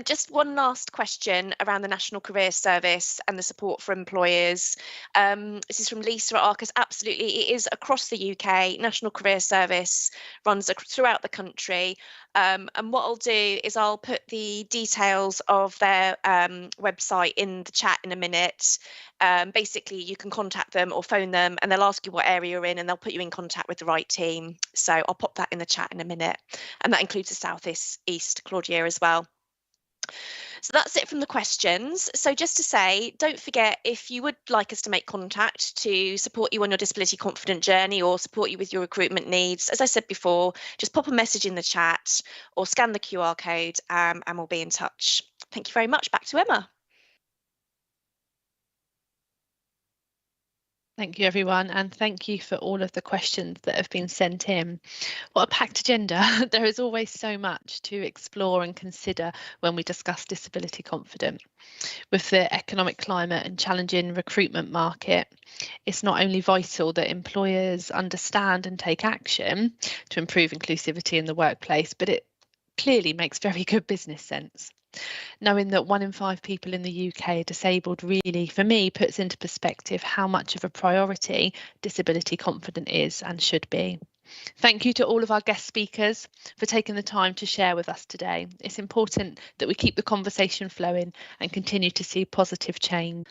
L: Just one last question around the National Career Service and the support for employers. This is from Lisa at Arcus. Absolutely, it is across the UK. National Career Service runs throughout the country. And what I'll do is I'll put the details of their website in the chat in a minute. Basically, you can contact them or phone them, and they'll ask you what area you're in, and they'll put you in contact with the right team. So I'll pop that in the chat in a minute, and that includes the South East Claudia as well. So that's it from the questions. So just to say, don't forget, if you would like us to make contact to support you on your disability confident journey or support you with your recruitment needs, as I said before, just pop a message in the chat or scan the QR code and we'll be in touch. Thank you very much. Back to Emma.
A: Thank you, everyone, and thank you for all of the questions that have been sent in. What a packed agenda. There is always so much to explore and consider when we discuss disability confident. With the economic climate and challenging recruitment market, it's not only vital that employers understand and take action to improve inclusivity in the workplace, but it clearly makes very good business sense. Knowing that 1 in 5 people in the UK are disabled really, for me, puts into perspective how much of a priority disability confident is and should be. Thank you to all of our guest speakers for taking the time to share with us today. It's important that we keep the conversation flowing and continue to see positive change.